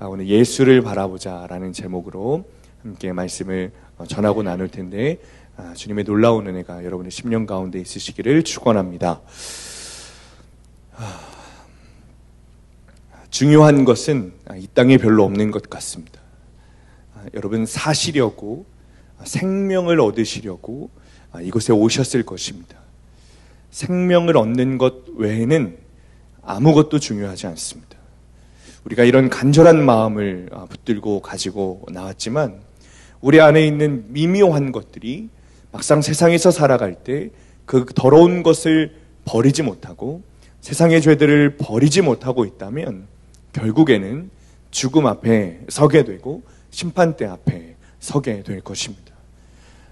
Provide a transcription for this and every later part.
오늘 예수를 바라보자라는 제목으로 함께 말씀을 전하고 나눌 텐데 주님의 놀라운 은혜가 여러분의 심령 가운데 있으시기를 축원합니다. 중요한 것은 이 땅에 별로 없는 것 같습니다. 여러분 사시려고 생명을 얻으시려고 이곳에 오셨을 것입니다. 생명을 얻는 것 외에는 아무것도 중요하지 않습니다. 우리가 이런 간절한 마음을 붙들고 가지고 나왔지만 우리 안에 있는 미묘한 것들이 막상 세상에서 살아갈 때 그 더러운 것을 버리지 못하고 세상의 죄들을 버리지 못하고 있다면 결국에는 죽음 앞에 서게 되고 심판대 앞에 서게 될 것입니다.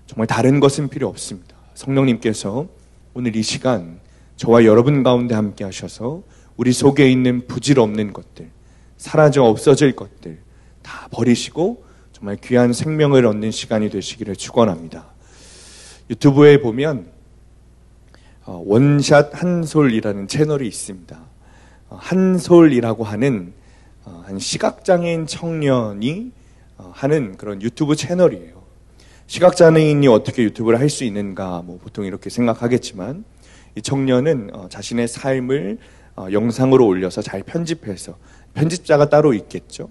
정말 다른 것은 필요 없습니다. 성령님께서 오늘 이 시간 저와 여러분 가운데 함께 하셔서 우리 속에 있는 부질없는 것들, 사라져 없어질 것들 다 버리시고 정말 귀한 생명을 얻는 시간이 되시기를 축원합니다. 유튜브에 보면 원샷 한솔이라는 채널이 있습니다. 한솔이라고 하는 한 시각장애인 청년이 하는 그런 유튜브 채널이에요. 시각장애인이 어떻게 유튜브를 할 수 있는가 보통 이렇게 생각하겠지만 이 청년은 자신의 삶을 영상으로 올려서 잘 편집해서 편집자가 따로 있겠죠.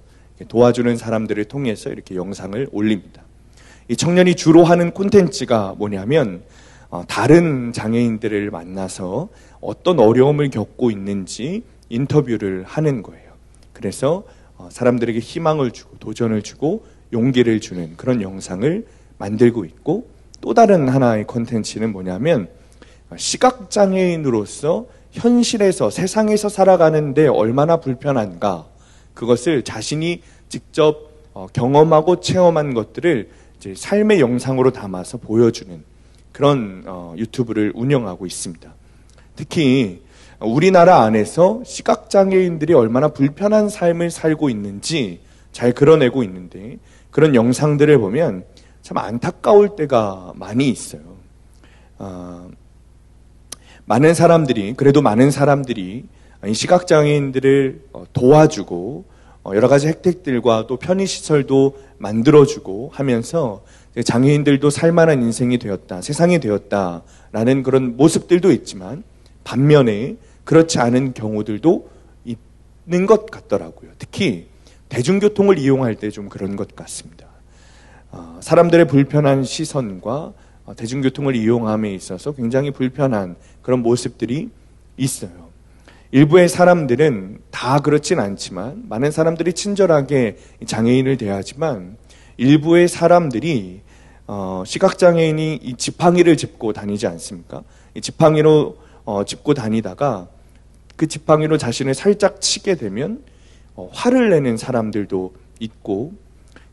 도와주는 사람들을 통해서 이렇게 영상을 올립니다. 이 청년이 주로 하는 콘텐츠가 뭐냐면 다른 장애인들을 만나서 어떤 어려움을 겪고 있는지 인터뷰를 하는 거예요. 그래서 사람들에게 희망을 주고 도전을 주고 용기를 주는 그런 영상을 만들고 있고, 또 다른 하나의 콘텐츠는 뭐냐면 시각장애인으로서 현실에서 세상에서 살아가는데 얼마나 불편한가, 그것을 자신이 직접 경험하고 체험한 것들을 이제 삶의 영상으로 담아서 보여주는 그런 유튜브를 운영하고 있습니다. 특히 우리나라 안에서 시각장애인들이 얼마나 불편한 삶을 살고 있는지 잘 그려내고 있는데, 그런 영상들을 보면 참 안타까울 때가 많이 있어요. 그래도 많은 사람들이 시각장애인들을 도와주고 여러 가지 혜택들과 또 편의시설도 만들어주고 하면서 장애인들도 살만한 인생이 되었다, 세상이 되었다라는 그런 모습들도 있지만, 반면에 그렇지 않은 경우들도 있는 것 같더라고요. 특히 대중교통을 이용할 때 좀 그런 것 같습니다. 사람들의 불편한 시선과 대중교통을 이용함에 있어서 굉장히 불편한 그런 모습들이 있어요. 일부의 사람들은 다 그렇진 않지만, 많은 사람들이 친절하게 장애인을 대하지만, 일부의 사람들이 시각장애인이 이 지팡이를 짚고 다니지 않습니까? 이 지팡이로 짚고 다니다가 그 지팡이로 자신을 살짝 치게 되면 화를 내는 사람들도 있고,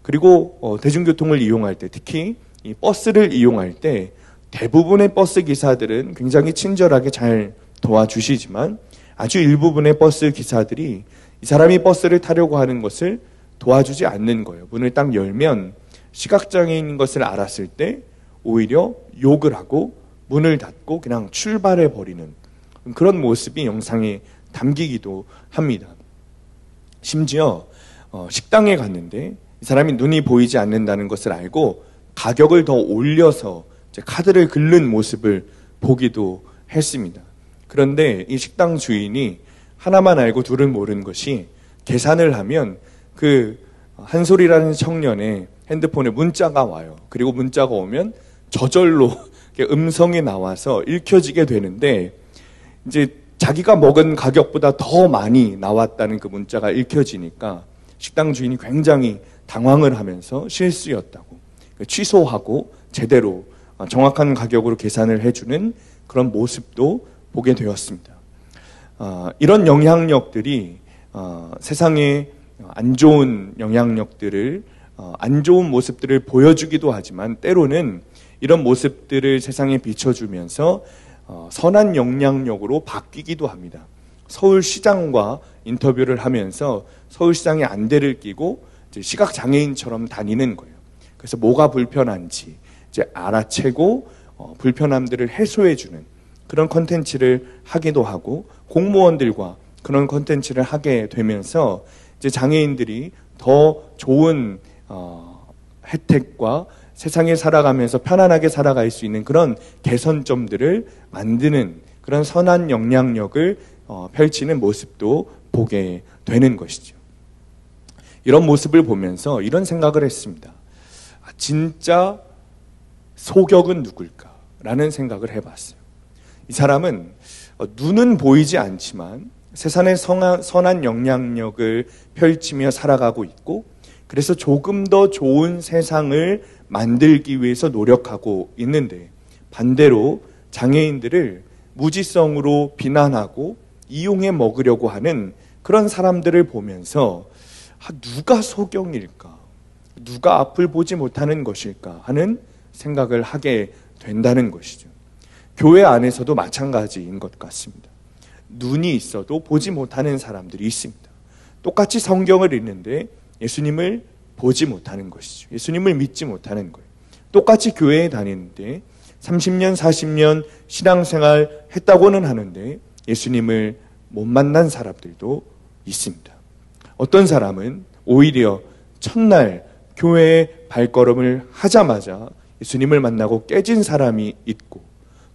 그리고 대중교통을 이용할 때, 특히 이 버스를 이용할 때 대부분의 버스 기사들은 굉장히 친절하게 잘 도와주시지만, 아주 일부분의 버스 기사들이 이 사람이 버스를 타려고 하는 것을 도와주지 않는 거예요. 문을 딱 열면 시각장애인인 것을 알았을 때 오히려 욕을 하고 문을 닫고 그냥 출발해 버리는 그런 모습이 영상에 담기기도 합니다. 심지어 식당에 갔는데 이 사람이 눈이 보이지 않는다는 것을 알고 가격을 더 올려서 카드를 긁는 모습을 보기도 했습니다. 그런데 이 식당 주인이 하나만 알고 둘은 모르는 것이, 계산을 하면 그 한솔이라는 청년의 핸드폰에 문자가 와요. 그리고 문자가 오면 저절로 음성이 나와서 읽혀지게 되는데, 이제 자기가 먹은 가격보다 더 많이 나왔다는 그 문자가 읽혀지니까 식당 주인이 굉장히 당황을 하면서 실수였다고 취소하고 제대로 정확한 가격으로 계산을 해주는 그런 모습도 보게 되었습니다. 이런 영향력들이 세상에 안 좋은 영향력들을, 안 좋은 모습들을 보여주기도 하지만, 때로는 이런 모습들을 세상에 비춰주면서 선한 영향력으로 바뀌기도 합니다. 서울시장과 인터뷰를 하면서 서울시장의 안대를 끼고 이제 시각장애인처럼 다니는 거예요. 그래서 뭐가 불편한지 이제 알아채고 불편함들을 해소해주는 그런 컨텐츠를 하기도 하고, 공무원들과 그런 컨텐츠를 하게 되면서 이제 장애인들이 더 좋은 혜택과 세상에 살아가면서 편안하게 살아갈 수 있는 그런 개선점들을 만드는 그런 선한 영향력을 펼치는 모습도 보게 되는 것이죠. 이런 모습을 보면서 이런 생각을 했습니다. 진짜 소격은 누굴까? 라는 생각을 해봤어요. 이 사람은 눈은 보이지 않지만 세상에 선한 영향력을 펼치며 살아가고 있고, 그래서 조금 더 좋은 세상을 만들기 위해서 노력하고 있는데, 반대로 장애인들을 무지성으로 비난하고 이용해 먹으려고 하는 그런 사람들을 보면서 누가 소경일까? 누가 앞을 보지 못하는 것일까? 하는 생각을 하게 된다는 것이죠. 교회 안에서도 마찬가지인 것 같습니다. 눈이 있어도 보지 못하는 사람들이 있습니다. 똑같이 성경을 읽는데 예수님을 보지 못하는 것이죠. 예수님을 믿지 못하는 거예요. 똑같이 교회에 다니는데 30년, 40년 신앙생활 했다고는 하는데 예수님을 못 만난 사람들도 있습니다. 어떤 사람은 오히려 첫날 교회에 발걸음을 하자마자 예수님을 만나고 깨진 사람이 있고,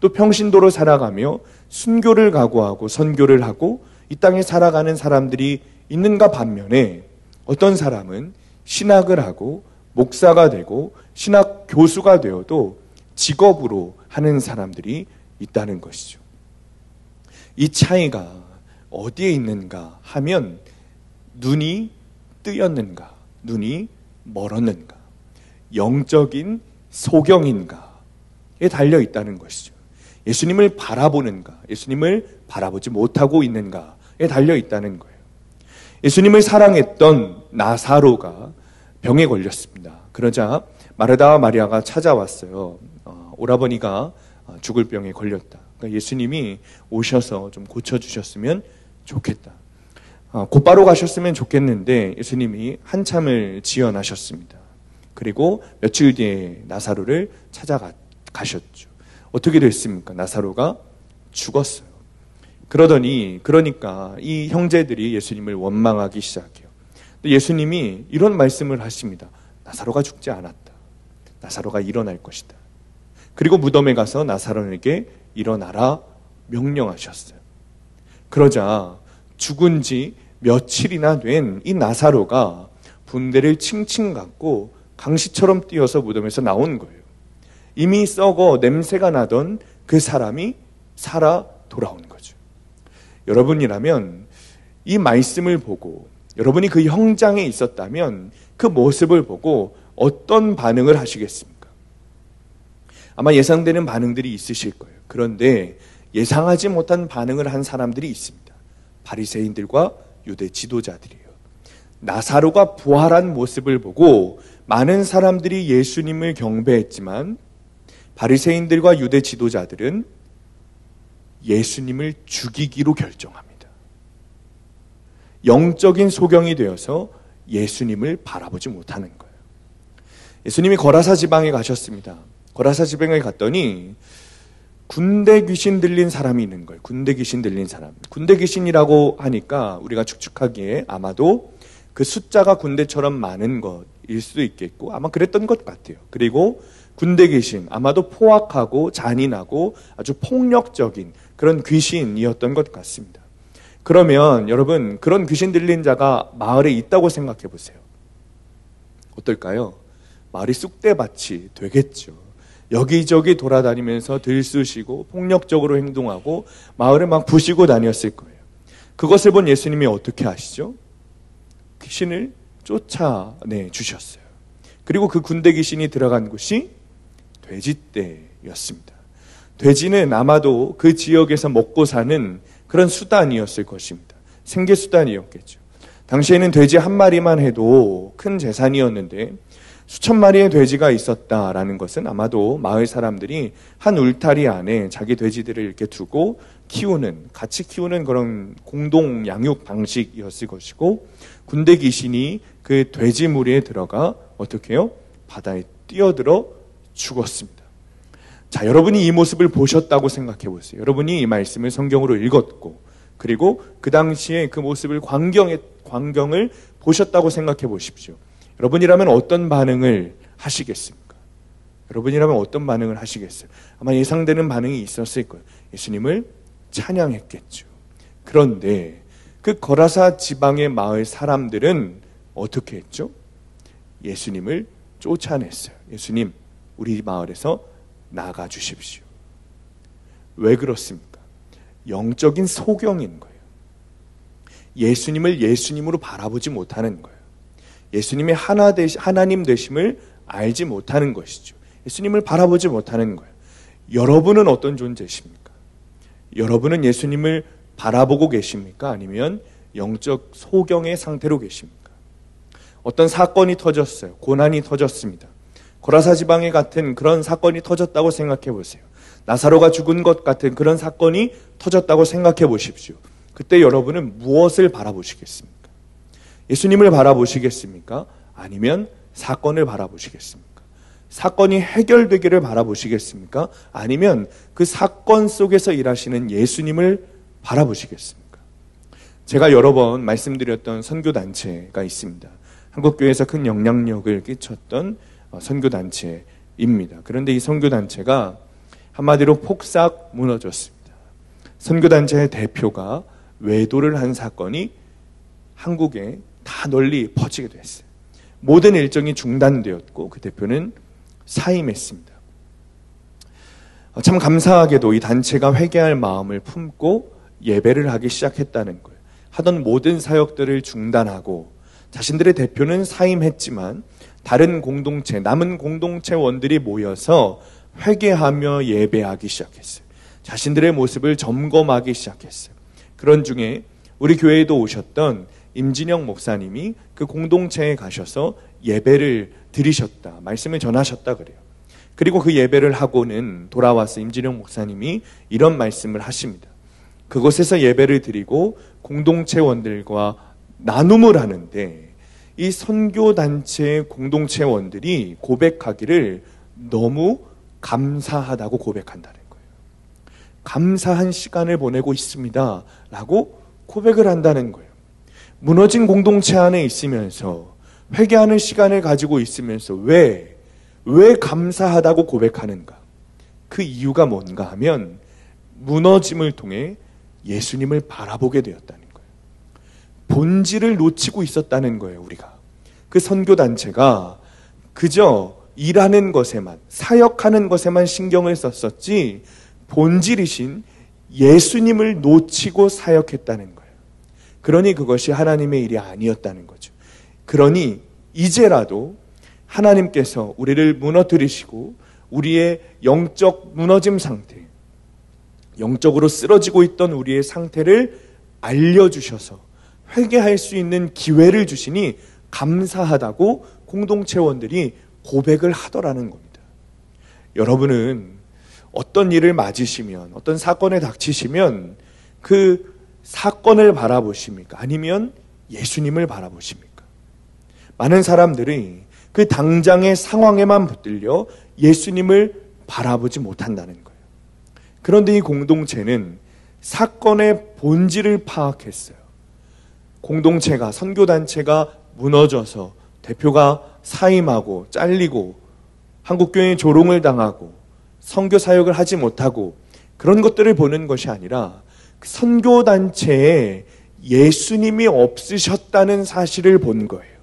또 평신도로 살아가며 순교를 각오하고 선교를 하고 이 땅에 살아가는 사람들이 있는가 반면에, 어떤 사람은 신학을 하고 목사가 되고 신학 교수가 되어도 직업으로 하는 사람들이 있다는 것이죠. 이 차이가 어디에 있는가 하면 눈이 뜨였는가, 눈이 멀었는가, 영적인 소경인가에 달려 있다는 것이죠. 예수님을 바라보는가, 예수님을 바라보지 못하고 있는가에 달려 있다는 거예요. 예수님을 사랑했던 나사로가 병에 걸렸습니다. 그러자 마르다와 마리아가 찾아왔어요. 오라버니가 죽을 병에 걸렸다. 그러니까 예수님이 오셔서 좀 고쳐주셨으면 좋겠다. 곧바로 가셨으면 좋겠는데 예수님이 한참을 지연하셨습니다. 그리고 며칠 뒤에 나사로를 찾아가셨죠. 어떻게 됐습니까? 나사로가 죽었어요. 그러니까 이 형제들이 예수님을 원망하기 시작해요. 예수님이 이런 말씀을 하십니다. 나사로가 죽지 않았다. 나사로가 일어날 것이다. 그리고 무덤에 가서 나사로에게 일어나라 명령하셨어요. 그러자 죽은 지 며칠이나 된 이 나사로가 붕대를 칭칭 감고 강시처럼 뛰어서 무덤에서 나온 거예요. 이미 썩어 냄새가 나던 그 사람이 살아 돌아온 거죠. 여러분이라면 이 말씀을 보고, 여러분이 그 현장에 있었다면 그 모습을 보고 어떤 반응을 하시겠습니까? 아마 예상되는 반응들이 있으실 거예요. 그런데 예상하지 못한 반응을 한 사람들이 있습니다. 바리새인들과 유대 지도자들이에요. 나사로가 부활한 모습을 보고 많은 사람들이 예수님을 경배했지만 바리새인들과 유대 지도자들은 예수님을 죽이기로 결정합니다. 영적인 소경이 되어서 예수님을 바라보지 못하는 거예요. 예수님이 거라사 지방에 가셨습니다. 거라사 지방에 갔더니 군대 귀신 들린 사람이 있는 거예요. 군대 귀신 들린 사람. 군대 귀신이라고 하니까 우리가 추측하기에 아마도 그 숫자가 군대처럼 많은 것일 수도 있겠고, 아마 그랬던 것 같아요. 그리고 군대 귀신, 아마도 포악하고 잔인하고 아주 폭력적인 그런 귀신이었던 것 같습니다. 그러면 여러분, 그런 귀신 들린 자가 마을에 있다고 생각해 보세요. 어떨까요? 마을이 쑥대밭이 되겠죠. 여기저기 돌아다니면서 들쑤시고 폭력적으로 행동하고 마을을 막 부시고 다녔을 거예요. 그것을 본 예수님이 어떻게 하시죠? 귀신을 쫓아내 주셨어요. 그리고 그 군대 귀신이 들어간 곳이 돼지떼였습니다. 돼지는 아마도 그 지역에서 먹고 사는 그런 수단이었을 것입니다. 생계 수단이었겠죠. 당시에는 돼지 한 마리만 해도 큰 재산이었는데 수천 마리의 돼지가 있었다라는 것은 아마도 마을 사람들이 한 울타리 안에 자기 돼지들을 이렇게 두고 같이 키우는 그런 공동 양육 방식이었을 것이고, 군대 귀신이 그 돼지 무리에 들어가 어떻게 해요? 바다에 뛰어들어 죽었습니다. 자, 여러분이 이 모습을 보셨다고 생각해 보세요. 여러분이 이 말씀을 성경으로 읽었고, 그리고 그 당시에 그 모습을 광경을 보셨다고 생각해 보십시오. 여러분이라면 어떤 반응을 하시겠습니까? 여러분이라면 어떤 반응을 하시겠어요? 아마 예상되는 반응이 있었을 거예요. 예수님을 찬양했겠죠. 그런데 그 거라사 지방의 마을 사람들은 어떻게 했죠? 예수님을 쫓아냈어요. 예수님, 우리 마을에서 나가 주십시오. 왜 그렇습니까? 영적인 소경인 거예요. 예수님을 예수님으로 바라보지 못하는 거예요. 예수님의 하나님 되심을 알지 못하는 것이죠. 예수님을 바라보지 못하는 거예요. 여러분은 어떤 존재십니까? 여러분은 예수님을 바라보고 계십니까? 아니면 영적 소경의 상태로 계십니까? 어떤 사건이 터졌어요. 고난이 터졌습니다. 고라사 지방에 같은 그런 사건이 터졌다고 생각해 보세요. 나사로가 죽은 것 같은 그런 사건이 터졌다고 생각해 보십시오. 그때 여러분은 무엇을 바라보시겠습니까? 예수님을 바라보시겠습니까? 아니면 사건을 바라보시겠습니까? 사건이 해결되기를 바라보시겠습니까? 아니면 그 사건 속에서 일하시는 예수님을 바라보시겠습니까? 제가 여러 번 말씀드렸던 선교단체가 있습니다. 한국교회에서 큰 영향력을 끼쳤던 선교단체입니다. 그런데 이 선교단체가 한마디로 폭삭 무너졌습니다. 선교단체의 대표가 외도를 한 사건이 한국에 다 널리 퍼지게 됐어요. 모든 일정이 중단되었고 그 대표는 사임했습니다. 참 감사하게도 이 단체가 회개할 마음을 품고 예배를 하기 시작했다는 거예요. 하던 모든 사역들을 중단하고 자신들의 대표는 사임했지만 다른 공동체, 남은 공동체원들이 모여서 회개하며 예배하기 시작했어요. 자신들의 모습을 점검하기 시작했어요. 그런 중에 우리 교회에도 오셨던 임진영 목사님이 그 공동체에 가셔서 예배를 드리셨다, 말씀을 전하셨다 그래요. 그리고 그 예배를 하고는 돌아와서 임진영 목사님이 이런 말씀을 하십니다. 그곳에서 예배를 드리고 공동체원들과 나눔을 하는데 이 선교단체의 공동체원들이 고백하기를 너무 감사하다고 고백한다는 거예요. 감사한 시간을 보내고 있습니다 라고 고백을 한다는 거예요. 무너진 공동체 안에 있으면서 회개하는 시간을 가지고 있으면서 왜 감사하다고 고백하는가? 그 이유가 뭔가 하면 무너짐을 통해 예수님을 바라보게 되었다는 거예요. 본질을 놓치고 있었다는 거예요. 우리가 그 선교단체가 그저 일하는 것에만, 사역하는 것에만 신경을 썼었지 본질이신 예수님을 놓치고 사역했다는 거예요. 그러니 그것이 하나님의 일이 아니었다는 거죠. 그러니 이제라도 하나님께서 우리를 무너뜨리시고 우리의 영적 무너짐 상태, 영적으로 쓰러지고 있던 우리의 상태를 알려주셔서 회개할 수 있는 기회를 주시니 감사하다고 공동체원들이 고백을 하더라는 겁니다. 여러분은 어떤 일을 맞으시면, 어떤 사건에 닥치시면 그 사건을 바라보십니까? 아니면 예수님을 바라보십니까? 많은 사람들이 그 당장의 상황에만 붙들려 예수님을 바라보지 못한다는 거예요. 그런데 이 공동체는 사건의 본질을 파악했어요. 공동체가, 선교단체가 무너져서 대표가 사임하고 잘리고 한국교회에 조롱을 당하고 선교 사역을 하지 못하고 그런 것들을 보는 것이 아니라 선교단체에 예수님이 없으셨다는 사실을 본 거예요.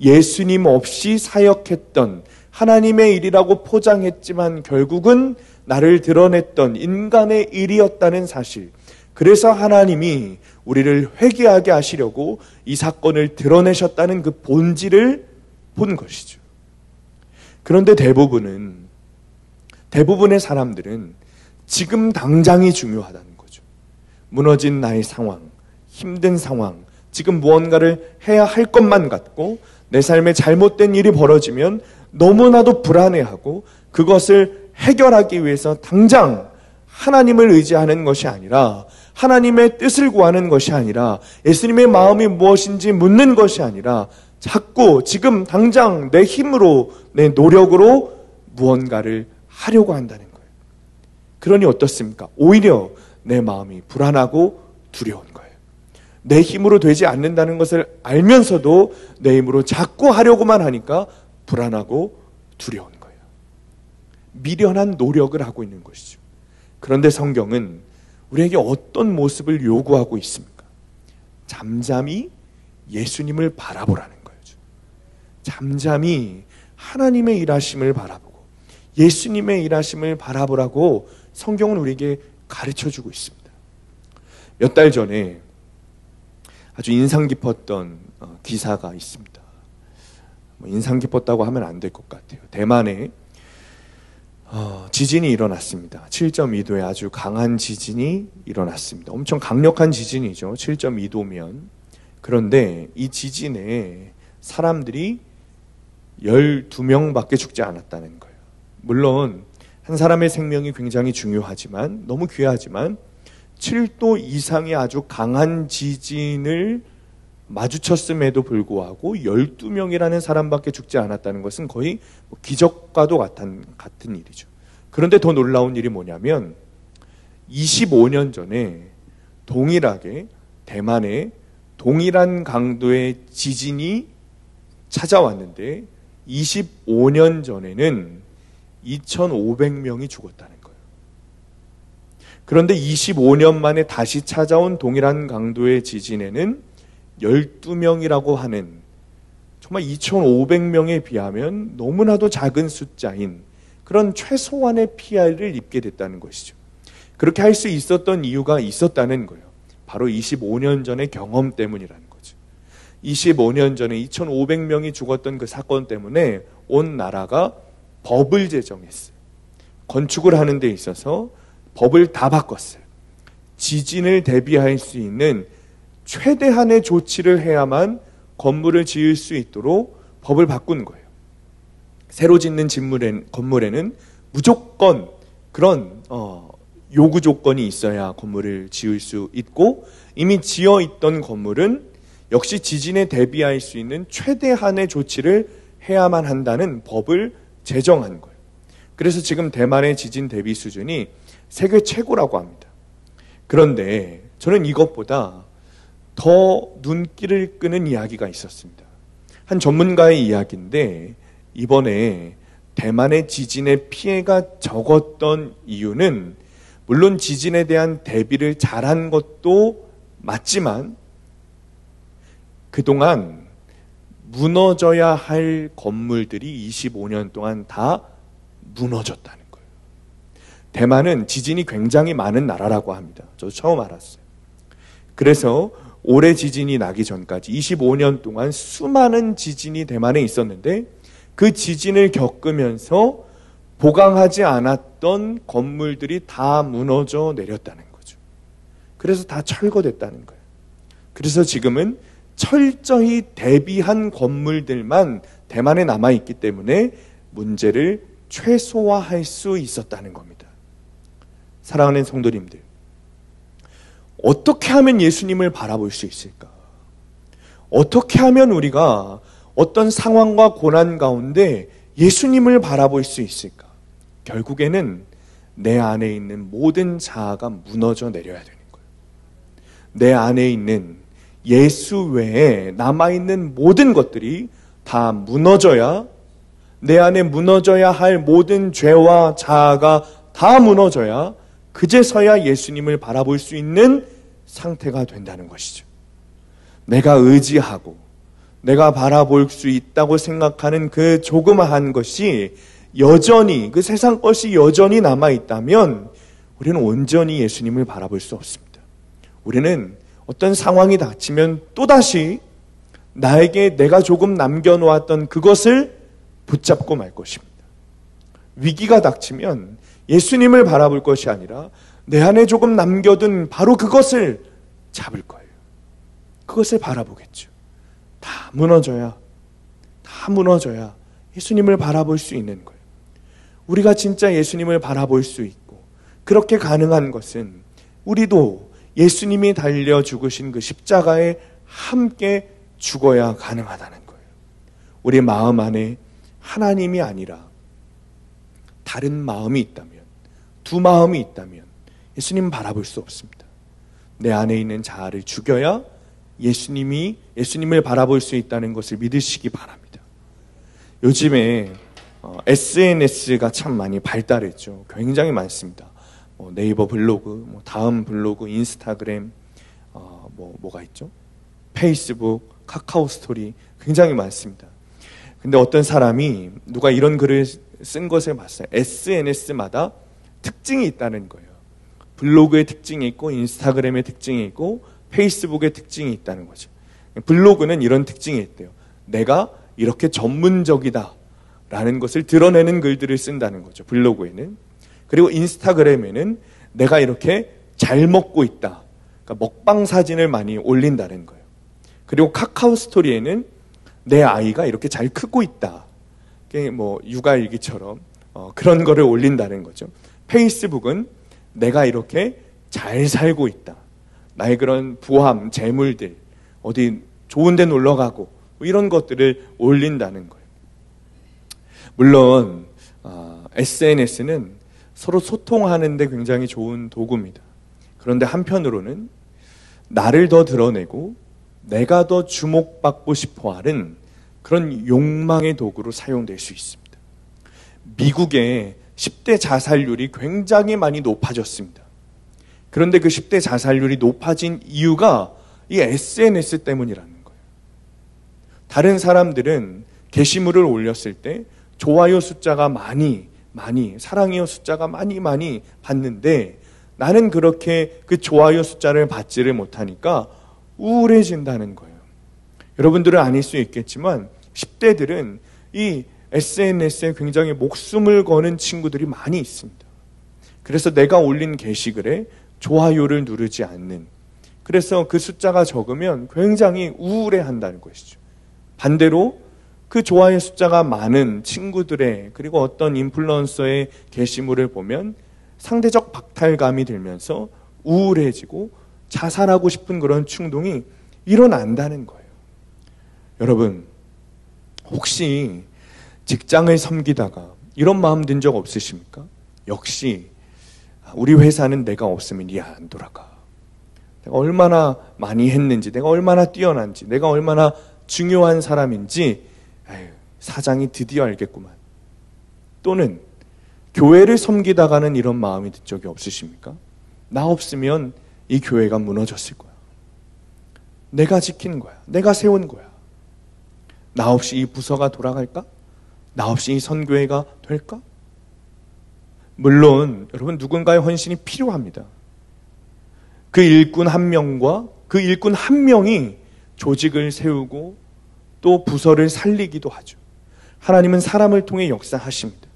예수님 없이 사역했던 하나님의 일이라고 포장했지만 결국은 나를 드러냈던 인간의 일이었다는 사실. 그래서 하나님이 우리를 회개하게 하시려고 이 사건을 드러내셨다는 그 본질을 본 것이죠. 그런데 대부분의 사람들은 지금 당장이 중요하다는 거죠. 무너진 나의 상황, 힘든 상황, 지금 무언가를 해야 할 것만 같고 내 삶에 잘못된 일이 벌어지면 너무나도 불안해하고 그것을 해결하기 위해서 당장 하나님을 의지하는 것이 아니라 하나님의 뜻을 구하는 것이 아니라 예수님의 마음이 무엇인지 묻는 것이 아니라 자꾸 지금 당장 내 힘으로 내 노력으로 무언가를 하려고 한다는 거예요. 그러니 어떻습니까? 오히려 내 마음이 불안하고 두려운 거예요. 내 힘으로 되지 않는다는 것을 알면서도 내 힘으로 자꾸 하려고만 하니까 불안하고 두려운 거예요. 미련한 노력을 하고 있는 것이죠. 그런데 성경은 우리에게 어떤 모습을 요구하고 있습니까? 잠잠히 예수님을 바라보라는 거예요. 잠잠히 하나님의 일하심을 바라보고 예수님의 일하심을 바라보라고 성경은 우리에게 가르쳐주고 있습니다. 몇 달 전에 아주 인상 깊었던 기사가 있습니다. 인상 깊었다고 하면 안 될 것 같아요. 대만에 지진이 일어났습니다. 7.2도의 아주 강한 지진이 일어났습니다. 엄청 강력한 지진이죠. 7.2도면. 그런데 이 지진에 사람들이 12명밖에 죽지 않았다는 거예요. 물론 한 사람의 생명이 굉장히 중요하지만, 너무 귀하지만 7도 이상의 아주 강한 지진을 마주쳤음에도 불구하고 12명이라는 사람밖에 죽지 않았다는 것은 거의 기적과도 같은 일이죠. 그런데 더 놀라운 일이 뭐냐면 25년 전에 동일하게 대만에 동일한 강도의 지진이 찾아왔는데 25년 전에는 2,500명이 죽었다는 거예요. 그런데 25년 만에 다시 찾아온 동일한 강도의 지진에는 12명이라고 하는 정말 2,500명에 비하면 너무나도 작은 숫자인 그런 최소한의 피해를 입게 됐다는 것이죠. 그렇게 할 수 있었던 이유가 있었다는 거예요. 바로 25년 전의 경험 때문이라는 거죠. 25년 전에 2,500명이 죽었던 그 사건 때문에 온 나라가 법을 제정했어요. 건축을 하는 데 있어서 법을 다 바꿨어요. 지진을 대비할 수 있는 최대한의 조치를 해야만 건물을 지을 수 있도록 법을 바꾼 거예요. 새로 짓는 건물에는 무조건 그런 요구 조건이 있어야 건물을 지을 수 있고, 이미 지어 있던 건물은 역시 지진에 대비할 수 있는 최대한의 조치를 해야만 한다는 법을 제정한 거예요. 그래서 지금 대만의 지진 대비 수준이 세계 최고라고 합니다. 그런데 저는 이것보다 더 눈길을 끄는 이야기가 있었습니다. 한 전문가의 이야기인데, 이번에 대만의 지진의 피해가 적었던 이유는 물론 지진에 대한 대비를 잘한 것도 맞지만 그동안 무너져야 할 건물들이 25년 동안 다 무너졌다는 거예요. 대만은 지진이 굉장히 많은 나라라고 합니다. 저도 처음 알았어요. 그래서 올해 지진이 나기 전까지 25년 동안 수많은 지진이 대만에 있었는데 그 지진을 겪으면서 보강하지 않았던 건물들이 다 무너져 내렸다는 거죠. 그래서 다 철거됐다는 거예요. 그래서 지금은 철저히 대비한 건물들만 대만에 남아있기 때문에 문제를 최소화할 수 있었다는 겁니다. 사랑하는 성도님들, 어떻게 하면 예수님을 바라볼 수 있을까? 어떻게 하면 우리가 어떤 상황과 고난 가운데 예수님을 바라볼 수 있을까? 결국에는 내 안에 있는 모든 자아가 무너져 내려야 되는 거예요. 내 안에 있는 예수 외에 남아있는 모든 것들이 다 무너져야, 내 안에 무너져야 할 모든 죄와 자아가 다 무너져야 그제서야 예수님을 바라볼 수 있는 상태가 된다는 것이죠. 내가 의지하고 내가 바라볼 수 있다고 생각하는 그 조그마한 것이 여전히, 그 세상 것이 여전히 남아있다면 우리는 온전히 예수님을 바라볼 수 없습니다. 우리는 어떤 상황이 닥치면 또다시 나에게 내가 조금 남겨놓았던 그것을 붙잡고 말 것입니다. 위기가 닥치면 예수님을 바라볼 것이 아니라 내 안에 조금 남겨둔 바로 그것을 잡을 거예요. 그것을 바라보겠죠. 다 무너져야 예수님을 바라볼 수 있는 거예요. 우리가 진짜 예수님을 바라볼 수 있고 그렇게 가능한 것은 우리도 예수님이 달려 죽으신 그 십자가에 함께 죽어야 가능하다는 거예요. 우리 마음 안에 하나님이 아니라 다른 마음이 있다면, 두 마음이 있다면 예수님 바라볼 수 없습니다. 내 안에 있는 자아를 죽여야 예수님을 바라볼 수 있다는 것을 믿으시기 바랍니다. 요즘에 SNS가 참 많이 발달했죠. 굉장히 많습니다. 네이버 블로그, 다음 블로그, 인스타그램, 뭐가 있죠? 페이스북, 카카오 스토리 굉장히 많습니다. 근데 어떤 사람이 누가 이런 글을 쓴 것을 봤어요. SNS마다 특징이 있다는 거예요. 블로그의 특징이 있고 인스타그램의 특징이 있고 페이스북의 특징이 있다는 거죠. 블로그는 이런 특징이 있대요. 내가 이렇게 전문적이다 라는 것을 드러내는 글들을 쓴다는 거죠. 블로그에는. 그리고 인스타그램에는 내가 이렇게 잘 먹고 있다. 그러니까 먹방 사진을 많이 올린다는 거예요. 그리고 카카오 스토리에는 내 아이가 이렇게 잘 크고 있다. 육아일기처럼 그런 거를 올린다는 거죠. 페이스북은 내가 이렇게 잘 살고 있다. 나의 그런 부함, 재물들, 어디 좋은 데 놀러 가고 이런 것들을 올린다는 거예요. 물론 SNS는 서로 소통하는 데 굉장히 좋은 도구입니다. 그런데 한편으로는 나를 더 드러내고 내가 더 주목받고 싶어하는 그런 욕망의 도구로 사용될 수 있습니다. 미국의 10대 자살률이 굉장히 많이 높아졌습니다. 그런데 그 10대 자살률이 높아진 이유가 이 SNS 때문이라는 거예요. 다른 사람들은 게시물을 올렸을 때 좋아요 숫자가 많이 사랑해요 숫자가 많이 받는데 나는 그렇게 그 좋아요 숫자를 받지를 못하니까 우울해진다는 거예요. 여러분들은 아닐 수 있겠지만 10대들은 이 SNS에 굉장히 목숨을 거는 친구들이 많이 있습니다. 그래서 내가 올린 게시글에 좋아요를 누르지 않는, 그래서 그 숫자가 적으면 굉장히 우울해한다는 것이죠. 반대로 그 좋아요 숫자가 많은 친구들의 그리고 어떤 인플루언서의 게시물을 보면 상대적 박탈감이 들면서 우울해지고 자살하고 싶은 그런 충동이 일어난다는 거예요. 여러분, 혹시 직장을 섬기다가 이런 마음 든 적 없으십니까? 역시 우리 회사는 내가 없으면 일 안 돌아가. 내가 얼마나 많이 했는지, 내가 얼마나 뛰어난지, 내가 얼마나 중요한 사람인지 사장이 드디어 알겠구만. 또는 교회를 섬기다가는 이런 마음이 든 적이 없으십니까? 나 없으면 이 교회가 무너졌을 거야. 내가 지키는 거야. 내가 세운 거야. 나 없이 이 부서가 돌아갈까? 나 없이 이 선교회가 될까? 물론 여러분 누군가의 헌신이 필요합니다. 그 일꾼 한 명과 그 일꾼 한 명이 조직을 세우고 또 부서를 살리기도 하죠. 하나님은 사람을 통해 역사하십니다.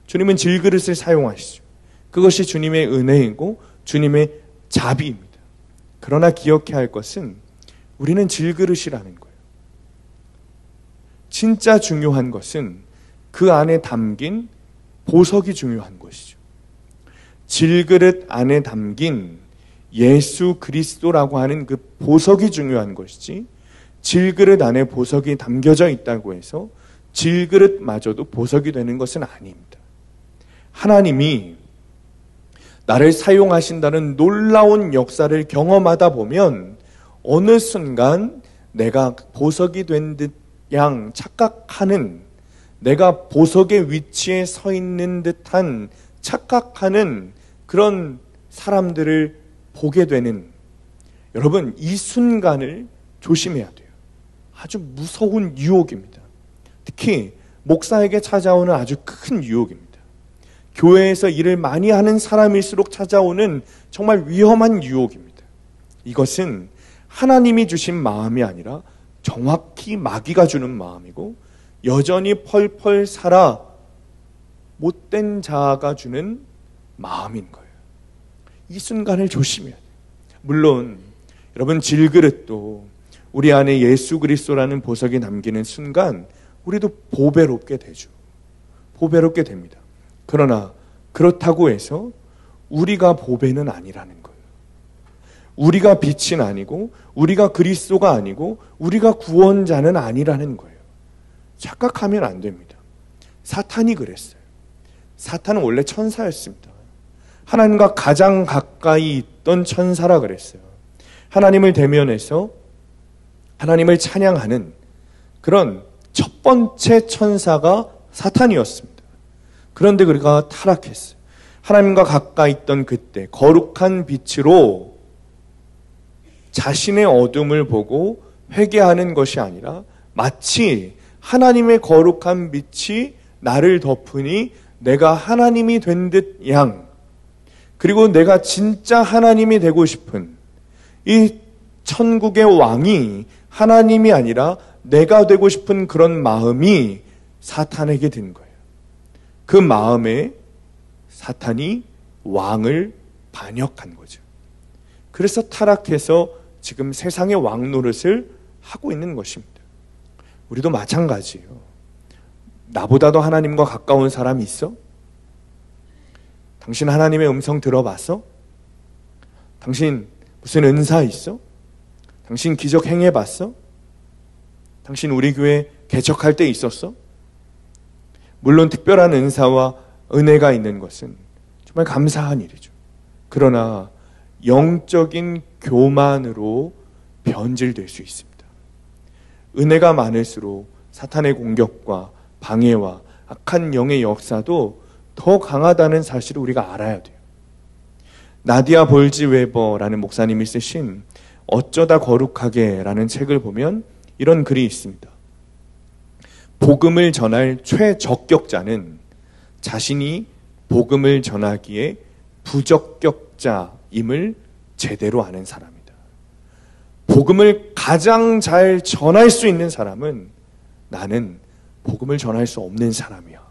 주님은 질그릇을 사용하시죠. 그것이 주님의 은혜이고 주님의 자비입니다. 그러나 기억해야 할 것은 우리는 질그릇이라는 거예요. 진짜 중요한 것은 그 안에 담긴 보석이 중요한 것이죠. 질그릇 안에 담긴 예수 그리스도라고 하는 그 보석이 중요한 것이지, 질그릇 안에 보석이 담겨져 있다고 해서 질그릇마저도 보석이 되는 것은 아닙니다. 하나님이 나를 사용하신다는 놀라운 역사를 경험하다 보면 어느 순간 내가 보석이 된 듯 양 착각하는, 내가 보석의 위치에 서 있는 듯한 착각하는 그런 사람들을 보게 되는, 여러분 이 순간을 조심해야 돼요. 아주 무서운 유혹입니다. 특히 목사에게 찾아오는 아주 큰 유혹입니다. 교회에서 일을 많이 하는 사람일수록 찾아오는 정말 위험한 유혹입니다. 이것은 하나님이 주신 마음이 아니라 정확히 마귀가 주는 마음이고, 여전히 펄펄 살아 못된 자가 주는 마음인 거예요. 이 순간을 조심해야 돼요. 물론 여러분 질그릇도 우리 안에 예수 그리스도라는 보석이 남기는 순간 우리도 보배롭게 되죠. 보배롭게 됩니다. 그러나 그렇다고 해서 우리가 보배는 아니라는 거예요. 우리가 빛은 아니고 우리가 그리스도가 아니고 우리가 구원자는 아니라는 거예요. 착각하면 안 됩니다. 사탄이 그랬어요. 사탄은 원래 천사였습니다. 하나님과 가장 가까이 있던 천사라 그랬어요. 하나님을 대면해서 하나님을 찬양하는 그런 첫 번째 천사가 사탄이었습니다. 그런데 그가 타락했어요. 하나님과 가까이 있던 그때 거룩한 빛으로 자신의 어둠을 보고 회개하는 것이 아니라 마치 하나님의 거룩한 빛이 나를 덮으니 내가 하나님이 된 듯 양, 그리고 내가 진짜 하나님이 되고 싶은 이 천국의 왕이 하나님이 아니라 내가 되고 싶은 그런 마음이 사탄에게 든 거예요. 그 마음에 사탄이 왕을 반역한 거죠. 그래서 타락해서 지금 세상의 왕 노릇을 하고 있는 것입니다. 우리도 마찬가지예요. 나보다도 하나님과 가까운 사람이 있어? 당신 하나님의 음성 들어봤어? 당신 무슨 은사 있어? 당신 기적 행해봤어? 당신 우리 교회 개척할 때 있었어? 물론 특별한 은사와 은혜가 있는 것은 정말 감사한 일이죠. 그러나 영적인 교만으로 변질될 수 있습니다. 은혜가 많을수록 사탄의 공격과 방해와 악한 영의 역사도 더 강하다는 사실을 우리가 알아야 돼요. 나디아 볼지 웨버라는 목사님이 쓰신 어쩌다 거룩하게 라는 책을 보면 이런 글이 있습니다. 복음을 전할 최적격자는 자신이 복음을 전하기에 부적격자임을 제대로 아는 사람이다. 복음을 가장 잘 전할 수 있는 사람은 나는 복음을 전할 수 없는 사람이야.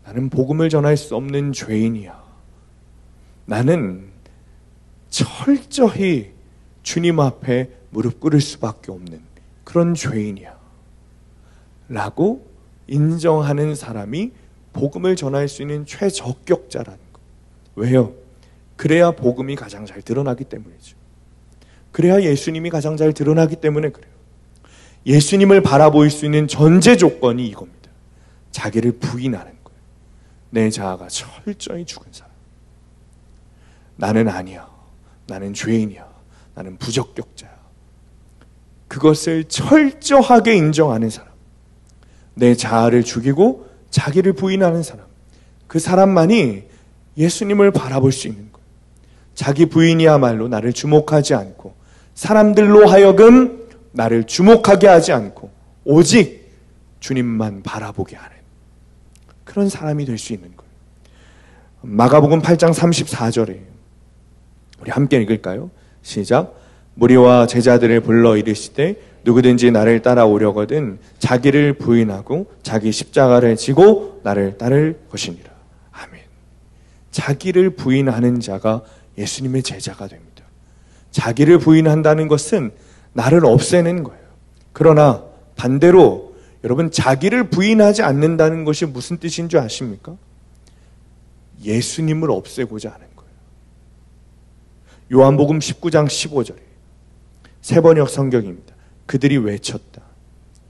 나는 복음을 전할 수 없는 죄인이야. 나는 철저히 주님 앞에 무릎 꿇을 수밖에 없는 그런 죄인이야. 라고 인정하는 사람이 복음을 전할 수 있는 최적격자라는 거. 왜요? 그래야 복음이 가장 잘 드러나기 때문이죠. 그래야 예수님이 가장 잘 드러나기 때문에 그래요. 예수님을 바라볼 수 있는 전제 조건이 이겁니다. 자기를 부인하는 거예요. 내 자아가 철저히 죽은 사람. 나는 아니야. 나는 죄인이야. 나는 부적격자야. 그것을 철저하게 인정하는 사람. 내 자아를 죽이고 자기를 부인하는 사람. 그 사람만이 예수님을 바라볼 수 있는 거예요. 자기 부인이야말로 나를 주목하지 않고 사람들로 하여금 나를 주목하게 하지 않고 오직 주님만 바라보게 하는 그런 사람이 될 수 있는 거예요. 마가복음 8장 34절에 우리 함께 읽을까요? 시작. 무리와 제자들을 불러 이르시되 누구든지 나를 따라오려거든 자기를 부인하고 자기 십자가를 지고 나를 따를 것이니라. 아멘. 자기를 부인하는 자가 예수님의 제자가 됩니다. 자기를 부인한다는 것은 나를 없애는 거예요. 그러나 반대로 여러분 자기를 부인하지 않는다는 것이 무슨 뜻인 줄 아십니까? 예수님을 없애고자 하는 거예요. 요한복음 19장 15절에 세번역 성경입니다. 그들이 외쳤다.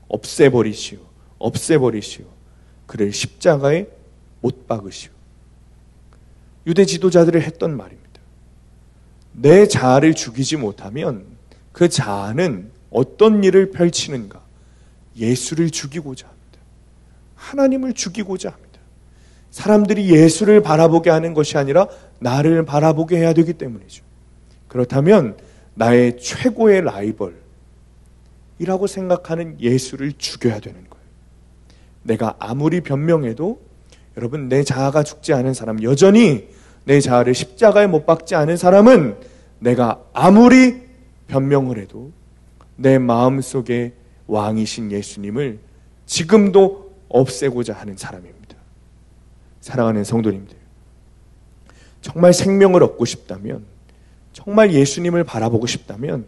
없애버리시오. 없애버리시오. 그를 십자가에 못 박으시오. 유대 지도자들이 했던 말입니다. 내 자아를 죽이지 못하면 그 자아는 어떤 일을 펼치는가? 예수를 죽이고자 합니다. 하나님을 죽이고자 합니다. 사람들이 예수를 바라보게 하는 것이 아니라 나를 바라보게 해야 되기 때문이죠. 그렇다면 나의 최고의 라이벌이라고 생각하는 예수를 죽여야 되는 거예요. 내가 아무리 변명해도 여러분 내 자아가 죽지 않은 사람, 여전히 내 자아를 십자가에 못 박지 않은 사람은 내가 아무리 변명을 해도 내 마음속에 왕이신 예수님을 지금도 없애고자 하는 사람입니다. 사랑하는 성도님들, 정말 생명을 얻고 싶다면, 정말 예수님을 바라보고 싶다면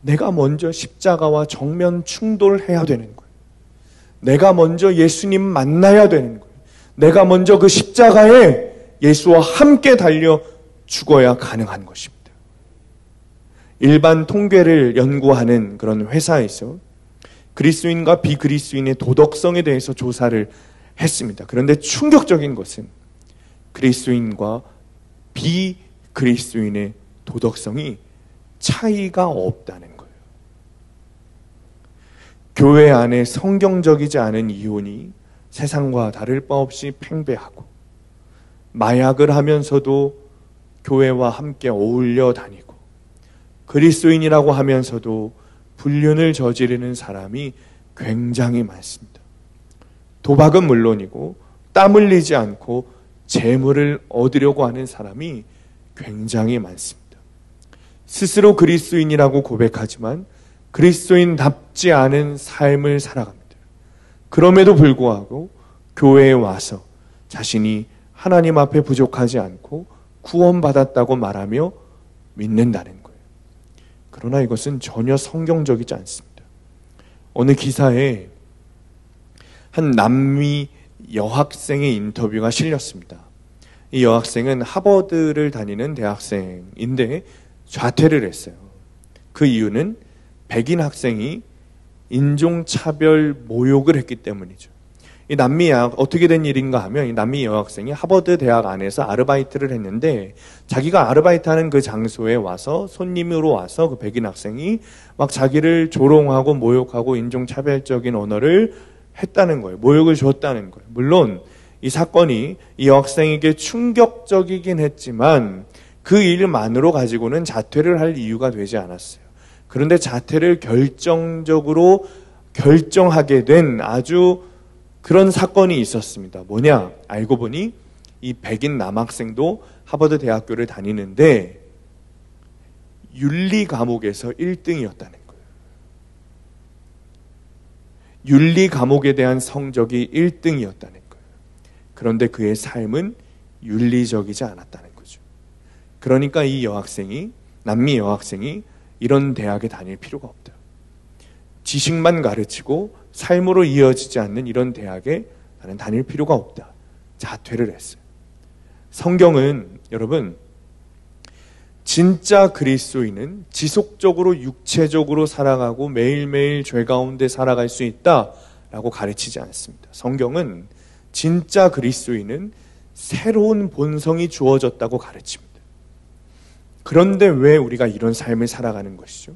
내가 먼저 십자가와 정면 충돌해야 되는 거예요. 내가 먼저 예수님 만나야 되는 거예요. 내가 먼저 그 십자가에 예수와 함께 달려 죽어야 가능한 것입니다. 일반 통계를 연구하는 그런 회사에서 그리스도인과 비그리스도인의 도덕성에 대해서 조사를 했습니다. 그런데 충격적인 것은 그리스도인과 비그리스도인의 도덕성이 차이가 없다는 거예요. 교회 안에 성경적이지 않은 이혼이 세상과 다를 바 없이 팽배하고, 마약을 하면서도 교회와 함께 어울려 다니고, 그리스도인이라고 하면서도 불륜을 저지르는 사람이 굉장히 많습니다. 도박은 물론이고 땀 흘리지 않고 재물을 얻으려고 하는 사람이 굉장히 많습니다. 스스로 그리스도인이라고 고백하지만 그리스도인답지 않은 삶을 살아갑니다. 그럼에도 불구하고 교회에 와서 자신이 하나님 앞에 부족하지 않고 구원받았다고 말하며 믿는다는 거예요. 그러나 이것은 전혀 성경적이지 않습니다. 어느 기사에 한 남미 여학생의 인터뷰가 실렸습니다. 이 여학생은 하버드를 다니는 대학생인데 좌퇴를 했어요. 그 이유는 백인 학생이 인종차별 모욕을 했기 때문이죠. 이 남미 여학 어떻게 된 일인가 하면, 이 남미 여학생이 하버드 대학 안에서 아르바이트를 했는데, 자기가 아르바이트하는 그 장소에 와서 손님으로 와서 그 백인 학생이 막 자기를 조롱하고 모욕하고 인종차별적인 언어를 했다는 거예요. 모욕을 줬다는 거예요. 물론 이 사건이 이 여학생에게 충격적이긴 했지만 그 일만으로 가지고는 자퇴를 할 이유가 되지 않았어요. 그런데 자퇴를 결정적으로 결정하게 된 아주 그런 사건이 있었습니다. 뭐냐? 알고 보니 이 백인 남학생도 하버드 대학교를 다니는데 윤리 과목에서 1등이었다는 거예요. 윤리 과목에 대한 성적이 1등이었다는 거예요. 그런데 그의 삶은 윤리적이지 않았다는 거죠. 그러니까 이 여학생이, 남미 여학생이 이런 대학에 다닐 필요가 없다. 지식만 가르치고 삶으로 이어지지 않는 이런 대학에 나는 다닐 필요가 없다. 자퇴를 했어요. 성경은 여러분, 진짜 그리스도인은 지속적으로 육체적으로 살아가고 매일매일 죄 가운데 살아갈 수 있다라고 가르치지 않습니다. 성경은 진짜 그리스도인은 새로운 본성이 주어졌다고 가르칩니다. 그런데 왜 우리가 이런 삶을 살아가는 것이죠?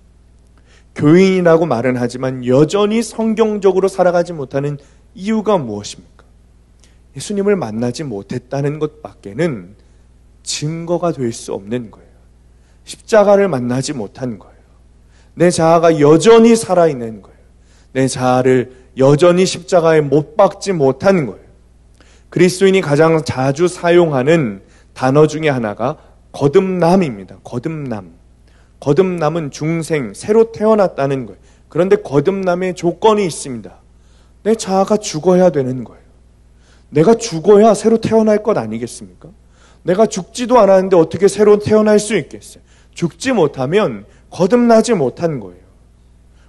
교인이라고 말은 하지만 여전히 성경적으로 살아가지 못하는 이유가 무엇입니까? 예수님을 만나지 못했다는 것밖에는 증거가 될 수 없는 거예요. 십자가를 만나지 못한 거예요. 내 자아가 여전히 살아있는 거예요. 내 자아를 여전히 십자가에 못 박지 못한 거예요. 그리스도인이 가장 자주 사용하는 단어 중에 하나가 거듭남입니다. 거듭남. 거듭남은 중생, 새로 태어났다는 거예요. 그런데 거듭남의 조건이 있습니다. 내 자아가 죽어야 되는 거예요. 내가 죽어야 새로 태어날 것 아니겠습니까? 내가 죽지도 않았는데 어떻게 새로 태어날 수 있겠어요? 죽지 못하면 거듭나지 못한 거예요.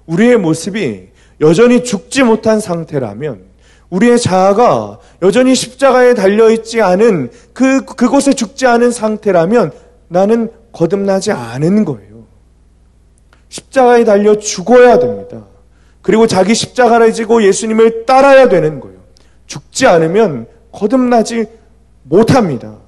우리의 모습이 여전히 죽지 못한 상태라면, 우리의 자아가 여전히 십자가에 달려있지 않은 그곳에 죽지 않은 상태라면 나는 거듭나지 않은 거예요. 십자가에 달려 죽어야 됩니다. 그리고 자기 십자가를 지고 예수님을 따라야 되는 거예요. 죽지 않으면 거듭나지 못합니다.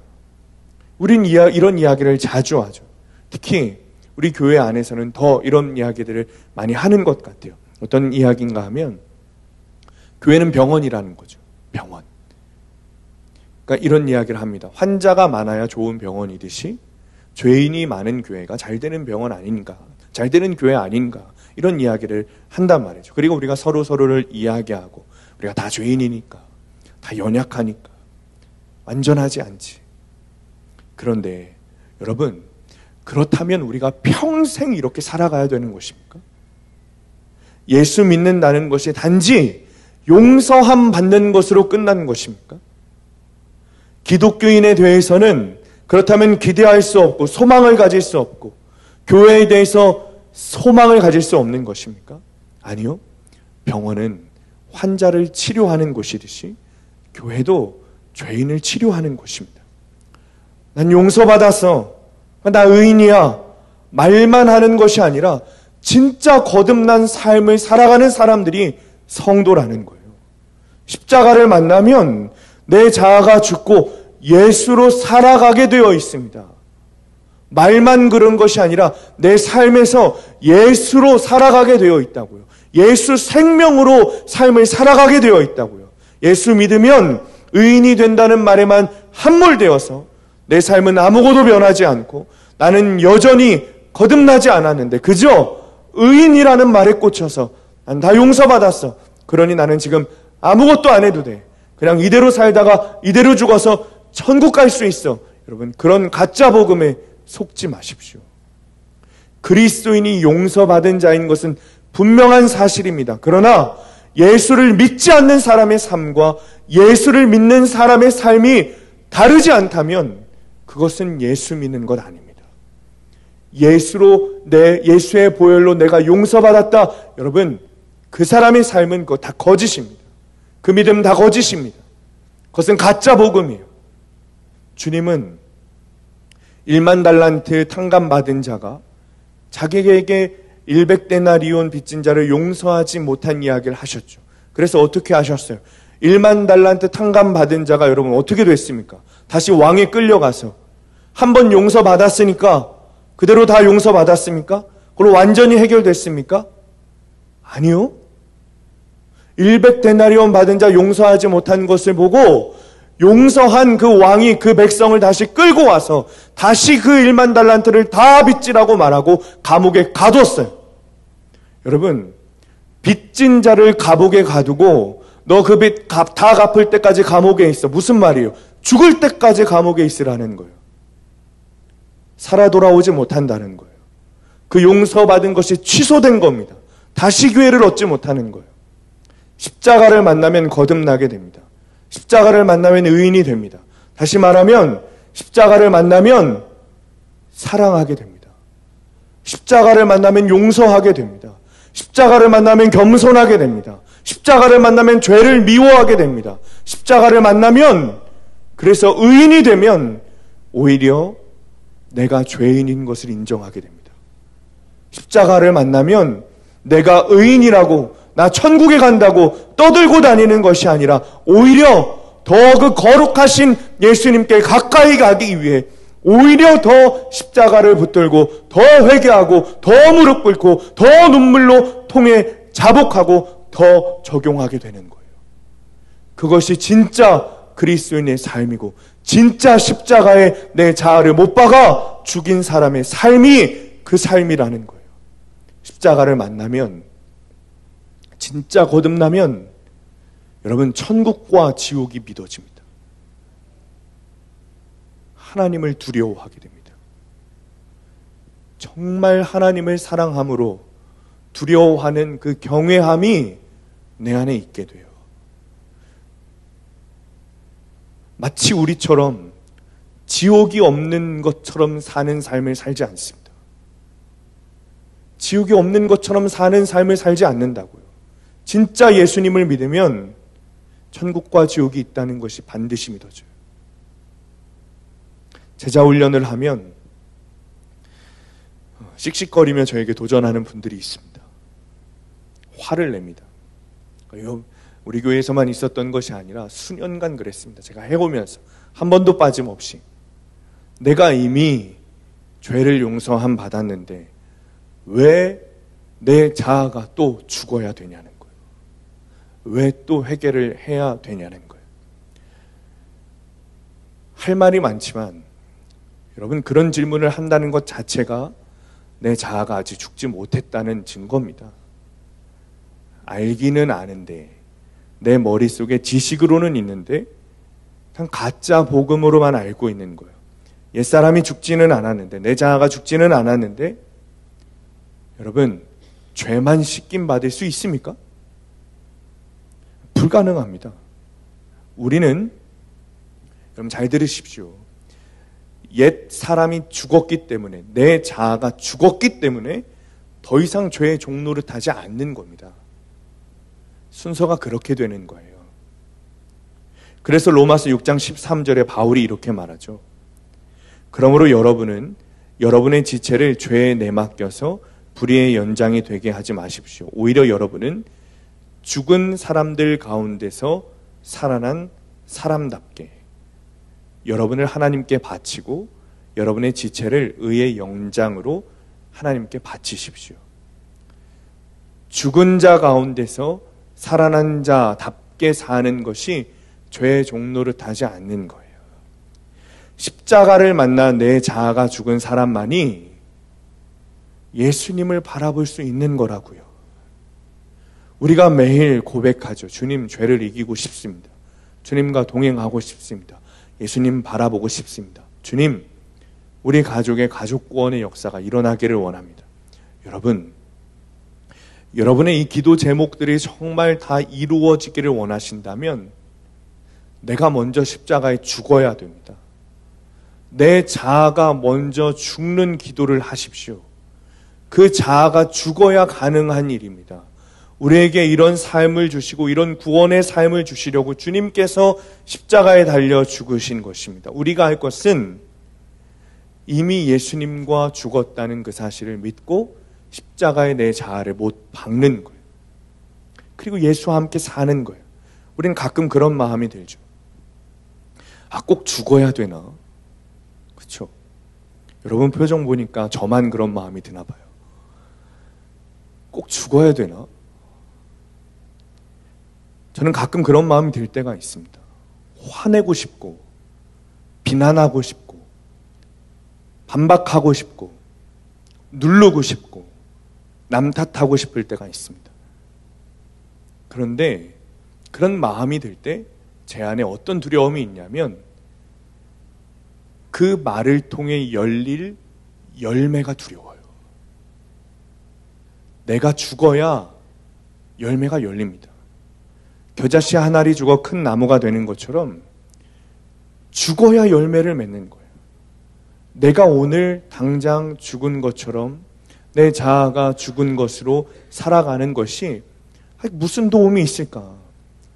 우린 이런 이야기를 자주 하죠. 특히 우리 교회 안에서는 더 이런 이야기들을 많이 하는 것 같아요. 어떤 이야기인가 하면, 교회는 병원이라는 거죠. 병원. 그러니까 이런 이야기를 합니다. 환자가 많아야 좋은 병원이듯이 죄인이 많은 교회가 잘 되는 병원 아닌가, 잘 되는 교회 아닌가, 이런 이야기를 한단 말이죠. 그리고 우리가 서로를 이야기하고, 우리가 다 죄인이니까, 다 연약하니까 완전하지 않지. 그런데 여러분, 그렇다면 우리가 평생 이렇게 살아가야 되는 것입니까? 예수 믿는다는 것이 단지 용서함 받는 것으로 끝나는 것입니까? 기독교인에 대해서는 그렇다면 기대할 수 없고 소망을 가질 수 없고 교회에 대해서 소망을 가질 수 없는 것입니까? 아니요. 병원은 환자를 치료하는 곳이듯이 교회도 죄인을 치료하는 곳입니다. 난 용서받았어, 나 의인이야, 말만 하는 것이 아니라 진짜 거듭난 삶을 살아가는 사람들이 성도라는 거예요. 십자가를 만나면 내 자아가 죽고 예수로 살아가게 되어 있습니다. 말만 그런 것이 아니라 내 삶에서 예수로 살아가게 되어 있다고요. 예수 생명으로 삶을 살아가게 되어 있다고요. 예수 믿으면 의인이 된다는 말에만 함몰되어서 내 삶은 아무것도 변하지 않고 나는 여전히 거듭나지 않았는데 그저 의인이라는 말에 꽂혀서 난 다 용서받았어. 그러니 나는 지금 아무것도 안 해도 돼. 그냥 이대로 살다가 이대로 죽어서 천국 갈 수 있어. 여러분, 그런 가짜 복음에 속지 마십시오. 그리스도인이 용서받은 자인 것은 분명한 사실입니다. 그러나 예수를 믿지 않는 사람의 삶과 예수를 믿는 사람의 삶이 다르지 않다면 그것은 예수 믿는 것 아닙니다. 예수의 보혈로 내가 용서받았다. 여러분, 그 사람의 삶은 그거 다 거짓입니다. 그 믿음 다 거짓입니다. 그것은 가짜 복음이에요. 주님은 1만 달란트 탕감받은 자가 자기에게 100데나리온 빚진 자를 용서하지 못한 이야기를 하셨죠. 그래서 어떻게 하셨어요? 1만 달란트 탕감받은 자가 여러분 어떻게 됐습니까? 다시 왕에 끌려가서 한 번 용서받았으니까 그대로 다 용서받았습니까? 그걸로 완전히 해결됐습니까? 아니요. 100데나리온 받은 자 용서하지 못한 것을 보고 용서한 그 왕이 그 백성을 다시 끌고 와서 다시 그 1만 달란트를 다 빚지라고 말하고 감옥에 가뒀어요. 여러분, 빚진 자를 감옥에 가두고 너 그 빚 다 갚을 때까지 감옥에 있어. 무슨 말이에요? 죽을 때까지 감옥에 있으라는 거예요. 살아 돌아오지 못한다는 거예요. 그 용서받은 것이 취소된 겁니다. 다시 기회를 얻지 못하는 거예요. 십자가를 만나면 거듭나게 됩니다. 십자가를 만나면 의인이 됩니다. 다시 말하면 십자가를 만나면 사랑하게 됩니다. 십자가를 만나면 용서하게 됩니다. 십자가를 만나면 겸손하게 됩니다. 십자가를 만나면 죄를 미워하게 됩니다. 십자가를 만나면 그래서 의인이 되면 오히려 내가 죄인인 것을 인정하게 됩니다. 십자가를 만나면 내가 의인이라고 나 천국에 간다고 떠들고 다니는 것이 아니라 오히려 더 그 거룩하신 예수님께 가까이 가기 위해 오히려 더 십자가를 붙들고 더 회개하고 더 무릎 꿇고 더 눈물로 통해 자복하고 더 적용하게 되는 거예요. 그것이 진짜 그리스도인의 삶이고 진짜 십자가에 내 자아를 못 박아 죽인 사람의 삶이 그 삶이라는 거예요. 십자가를 만나면 진짜 거듭나면 여러분 천국과 지옥이 믿어집니다. 하나님을 두려워하게 됩니다. 정말 하나님을 사랑함으로 두려워하는 그 경외함이 내 안에 있게 돼요. 마치 우리처럼 지옥이 없는 것처럼 사는 삶을 살지 않습니다. 지옥이 없는 것처럼 사는 삶을 살지 않는다고요. 진짜 예수님을 믿으면 천국과 지옥이 있다는 것이 반드시 믿어져요. 제자 훈련을 하면 씩씩거리며 저에게 도전하는 분들이 있습니다. 화를 냅니다. 우리 교회에서만 있었던 것이 아니라 수년간 그랬습니다. 제가 해오면서 한 번도 빠짐없이 내가 이미 죄를 용서함 받았는데 왜 내 자아가 또 죽어야 되냐는 거예요. 왜 또 회개를 해야 되냐는 거예요. 할 말이 많지만 여러분 그런 질문을 한다는 것 자체가 내 자아가 아직 죽지 못했다는 증거입니다. 알기는 아는데 내 머릿속에 지식으로는 있는데 그냥 가짜 복음으로만 알고 있는 거예요. 옛사람이 죽지는 않았는데 내 자아가 죽지는 않았는데 여러분 죄만 씻김 받을 수 있습니까? 불가능합니다. 우리는 여러분 잘 들으십시오. 옛 사람이 죽었기 때문에 내 자아가 죽었기 때문에 더 이상 죄의 종로를 타지 않는 겁니다. 순서가 그렇게 되는 거예요. 그래서 로마서 6장 13절에 바울이 이렇게 말하죠. 그러므로 여러분은 여러분의 지체를 죄에 내맡겨서 불의의 연장이 되게 하지 마십시오. 오히려 여러분은 죽은 사람들 가운데서 살아난 사람답게 여러분을 하나님께 바치고 여러분의 지체를 의의 영장으로 하나님께 바치십시오. 죽은 자 가운데서 살아난 자답게 사는 것이 죄의 종노릇하지 않는 거예요. 십자가를 만나 내 자아가 죽은 사람만이 예수님을 바라볼 수 있는 거라고요. 우리가 매일 고백하죠. 주님, 죄를 이기고 싶습니다. 주님과 동행하고 싶습니다. 예수님 바라보고 싶습니다. 주님, 우리 가족의 가족 구원의 역사가 일어나기를 원합니다. 여러분의 이 기도 제목들이 정말 다 이루어지기를 원하신다면 내가 먼저 십자가에 죽어야 됩니다. 내 자아가 먼저 죽는 기도를 하십시오. 그 자아가 죽어야 가능한 일입니다. 우리에게 이런 삶을 주시고 이런 구원의 삶을 주시려고 주님께서 십자가에 달려 죽으신 것입니다. 우리가 할 것은 이미 예수님과 죽었다는 그 사실을 믿고 십자가에 내 자아를 못 박는 거예요. 그리고 예수와 함께 사는 거예요. 우리는 가끔 그런 마음이 들죠. 꼭 죽어야 되나? 그렇죠? 여러분 표정 보니까 저만 그런 마음이 드나 봐요. 꼭 죽어야 되나? 저는 가끔 그런 마음이 들 때가 있습니다. 화내고 싶고, 비난하고 싶고, 반박하고 싶고, 누르고 싶고, 남 탓하고 싶을 때가 있습니다. 그런데 그런 마음이 들 때 제 안에 어떤 두려움이 있냐면 그 말을 통해 열릴 열매가 두려워요. 내가 죽어야 열매가 열립니다. 겨자씨 한 알이 죽어 큰 나무가 되는 것처럼 죽어야 열매를 맺는 거예요. 내가 오늘 당장 죽은 것처럼 내 자아가 죽은 것으로 살아가는 것이 무슨 도움이 있을까?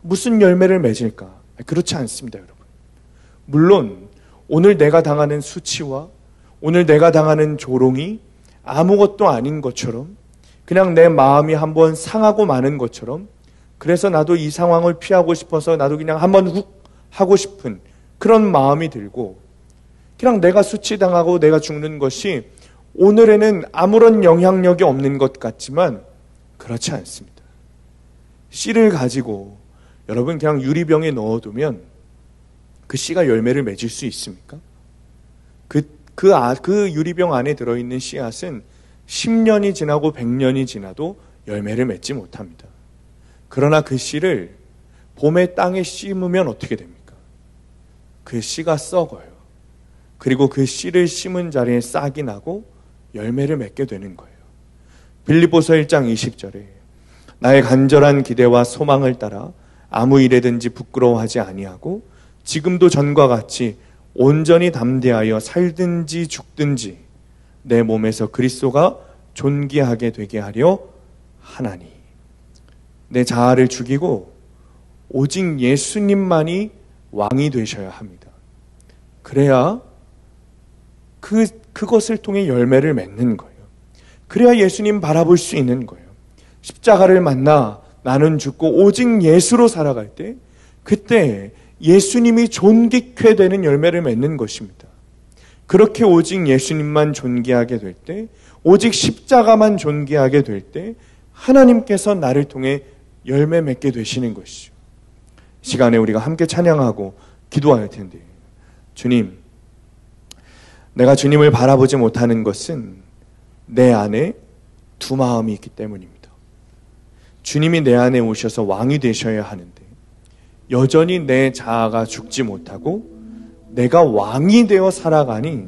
무슨 열매를 맺을까? 그렇지 않습니다, 여러분. 물론 오늘 내가 당하는 수치와 오늘 내가 당하는 조롱이 아무것도 아닌 것처럼 그냥 내 마음이 한번 상하고 마는 것처럼 그래서 나도 이 상황을 피하고 싶어서 나도 그냥 한번 훅 하고 싶은 그런 마음이 들고 그냥 내가 수치당하고 내가 죽는 것이 오늘에는 아무런 영향력이 없는 것 같지만 그렇지 않습니다. 씨를 가지고 여러분 그냥 유리병에 넣어두면 그 씨가 열매를 맺을 수 있습니까? 그 유리병 안에 들어있는 씨앗은 10년이 지나고 100년이 지나도 열매를 맺지 못합니다. 그러나 그 씨를 봄에 땅에 심으면 어떻게 됩니까? 그 씨가 썩어요. 그리고 그 씨를 심은 자리에 싹이 나고 열매를 맺게 되는 거예요. 빌립보서 1장 20절에 나의 간절한 기대와 소망을 따라 아무 일에든지 부끄러워하지 아니하고 지금도 전과 같이 온전히 담대하여 살든지 죽든지 내 몸에서 그리스도가 존귀하게 되게 하려 하나니. 내 자아를 죽이고 오직 예수님만이 왕이 되셔야 합니다. 그래야 그것을 통해 열매를 맺는 거예요. 그래야 예수님 바라볼 수 있는 거예요. 십자가를 만나 나는 죽고 오직 예수로 살아갈 때 그때 예수님이 존귀케 되는 열매를 맺는 것입니다. 그렇게 오직 예수님만 존귀하게 될 때, 오직 십자가만 존귀하게 될 때 하나님께서 나를 통해 열매 맺게 되시는 것이죠. 시간에 우리가 함께 찬양하고 기도할 텐데, 주님, 내가 주님을 바라보지 못하는 것은 내 안에 두 마음이 있기 때문입니다. 주님이 내 안에 오셔서 왕이 되셔야 하는데 여전히 내 자아가 죽지 못하고 내가 왕이 되어 살아가니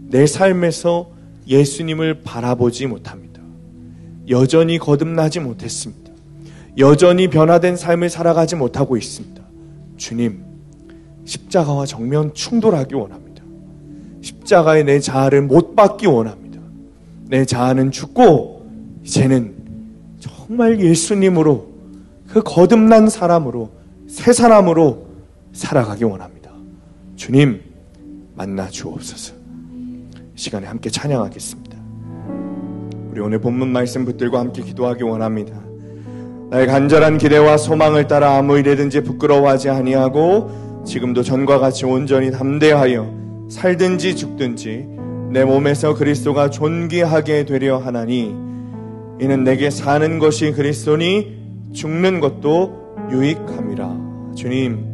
내 삶에서 예수님을 바라보지 못합니다. 여전히 거듭나지 못했습니다. 여전히 변화된 삶을 살아가지 못하고 있습니다. 주님, 십자가와 정면 충돌하기 원합니다. 십자가에 내 자아를 못 박기 원합니다. 내 자아는 죽고 이제는 정말 예수님으로, 그 거듭난 사람으로, 새 사람으로 살아가기 원합니다. 주님, 만나 주옵소서. 시간에 함께 찬양하겠습니다. 우리 오늘 본문 말씀 붙들고 함께 기도하기 원합니다. 나의 간절한 기대와 소망을 따라 아무 일에든지 부끄러워하지 아니하고 지금도 전과 같이 온전히 담대하여 살든지 죽든지 내 몸에서 그리스도가 존귀하게 되려 하나니 이는 내게 사는 것이 그리스도니 죽는 것도 유익함이라. 주님,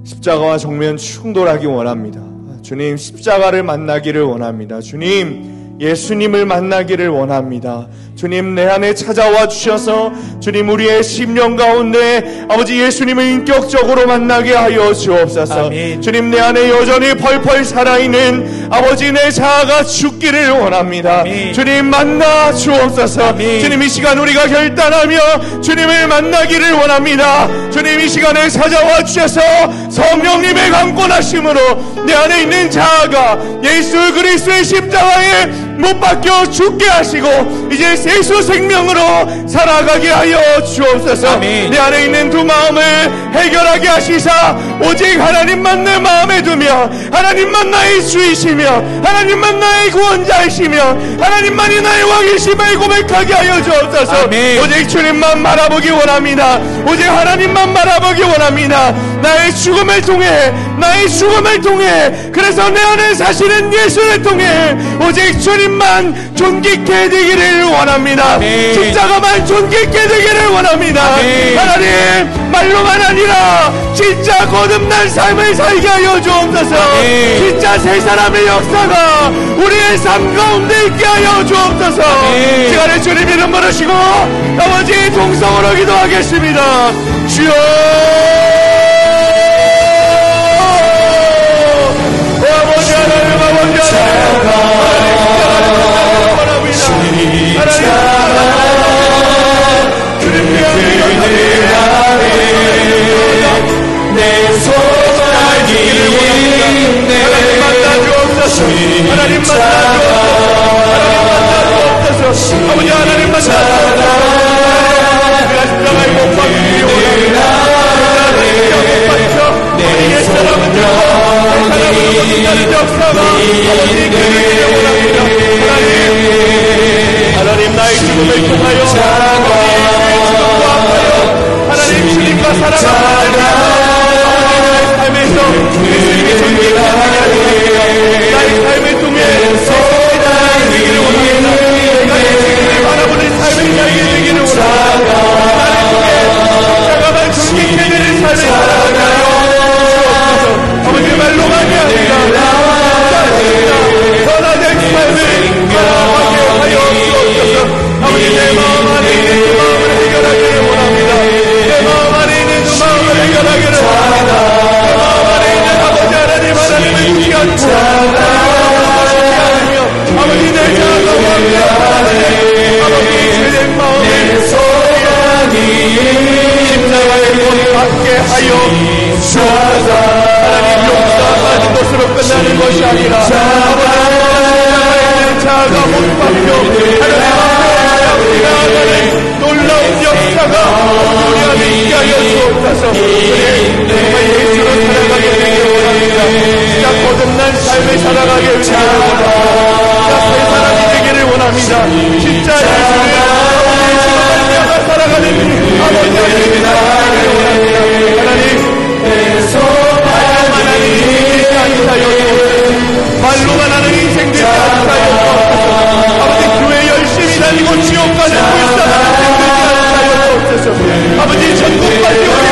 십자가와 정면 충돌하기 원합니다. 주님, 십자가를 만나기를 원합니다. 주님, 예수님을 만나기를 원합니다. 주님, 내 안에 찾아와 주셔서 주님, 우리의 심령 가운데 아버지 예수님을 인격적으로 만나게 하여 주옵소서. 아멘. 주님, 내 안에 여전히 펄펄 살아있는 아버지 내 자아가 죽기를 원합니다. 아멘. 주님, 만나 주옵소서. 아멘. 주님, 이 시간 우리가 결단하며 주님을 만나기를 원합니다. 주님, 이 시간에 찾아와 주셔서 성령님의 강권하심으로 내 안에 있는 자아가 예수 그리스도의 십자가에 못 박혀 죽게 하시고 이제 예수 생명으로 살아가게 하여 주옵소서. 아멘. 내 안에 있는 두 마음을 해결하게 하시사 오직 하나님만 내 마음에 두며 하나님만 나의 주이시며 하나님만 나의 구원자이시며 하나님만이 나의 왕이심을 고백하게 하여 주옵소서. 아멘. 오직 주님만 바라보기 원합니다. 오직 하나님만 바라보기 원합니다. 나의 죽음을 통해 그래서 내 안에 사시는 예수를 통해 오직 주님만 존귀케 되기를 원합니다. 아멘. 십자가만 존귀케 되기를 원합니다. 아멘. 하나님, 말로만 아니라 진짜 거듭난 삶을 살게 하여 주옵소서. 아멘. 진짜 새 사람의 역사가 우리의 삶 가운데 있게 하여 주옵소서. 아멘. 시간에 주님 이름 부르시고 아버지 동성으로 기도하겠습니다. 주여, 아버지 하나님, 아버지 하나님, 내 소망이 하나님 만나주옵소서. 하나님 만나주옵소서. 아버지 하나님 만나주옵소서. 십자가에 못 박히기 원합니다. 십자가에 못 박혀 우리 옛사람은 죽고 옛사람으로 거듭나는 역사가 아버지 되기를 원합니다. 하나님, 나의 죽음을 통하여 아버지 죽음과 하여 하나님 주님과 살아가는 나의 삶에서 예수님이 존귀하게 하시옵소서. 나의 삶을 통해 예수님이 되기를 원합니다. 나의 예수님을 바라보는 삶을 살게 되기를 원합니다. 나를 통해 십자가만 존귀케 되는 삶을 살아가게 하여 주옵소서. 아버지 말로만이 아니라 변화된 삶을 살아가게 하여 주옵소서. 아버지, 내 마음 안에 있는 그 마음을 해결하기를 원합니다. 내 마음 안에 있는 그 마음을 해결하기를 원합니다. 내 마음 안에 있는 아버지 하나님을 죽게 하는 죽게 하며 아버지 내 자아가 원하네. 아버지 죄된 마음에 십자가에 못 박게 하여 주옵소서. 하나님, 용서하는 것으로 끝나는 것이 아니라 아버지 자아가 못 박혀 하나님 놀라운 역사가 우리 안에 있게 하여 주옵소서. 정말 예수로 살아가게 되기를 원합니다. 진짜 거듭난 삶을 살아가게 되기를 원합니다. 진짜 새 사람이 되기를 원합니다. 진짜 예수를 아버지 살아가는 아버지 하나님이 살아가기를 원합니다. 하나님, 말로만 하는 인생 되지 않게 하여 주옵소서. 말로만 하는 인생 되지 않게 하여 주옵소서. 아버지, 교회 열심히 다니고 지옥 가는 불쌍한 인생 되지 않게 하여 주옵소서. 아버지, 전국까지 오게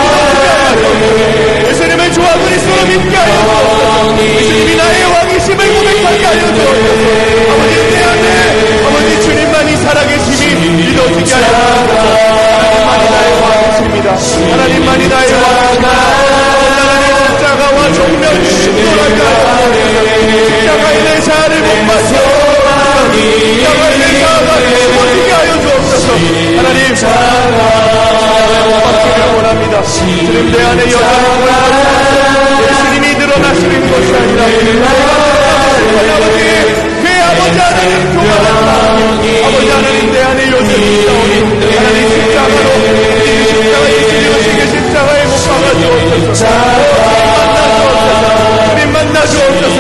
예수님을 좋아 그리스도를 믿게 하여 주옵소서. 예수님이 나의 왕이심을 고백하게 하여 주옵소서. 아버지, 내 안에 아버지 주님만이 살아계심이 믿어지게 하여 주옵소서. 하나님만이 나의 왕이십니다. 하나님만이 나의 왕이십니다. 십자가와 정면 충돌하게 하여 주옵소서. 십자가에 내 자아를 못 박혀 십자가에 내 자아가 죽어지게 하여 주옵소서. 하나님, 못 박히길 원합니다. 주님, 내 안에 여전히 예수님이 드러나시는 것이 아니라 아버지 하나님 교만한 아버지 하나님 내 안에 여전히 있사오니 하나님 십자가로 십자가 예수님을 지게 십자가에 못 박아주옵소서. 주님 만나 주옵소서.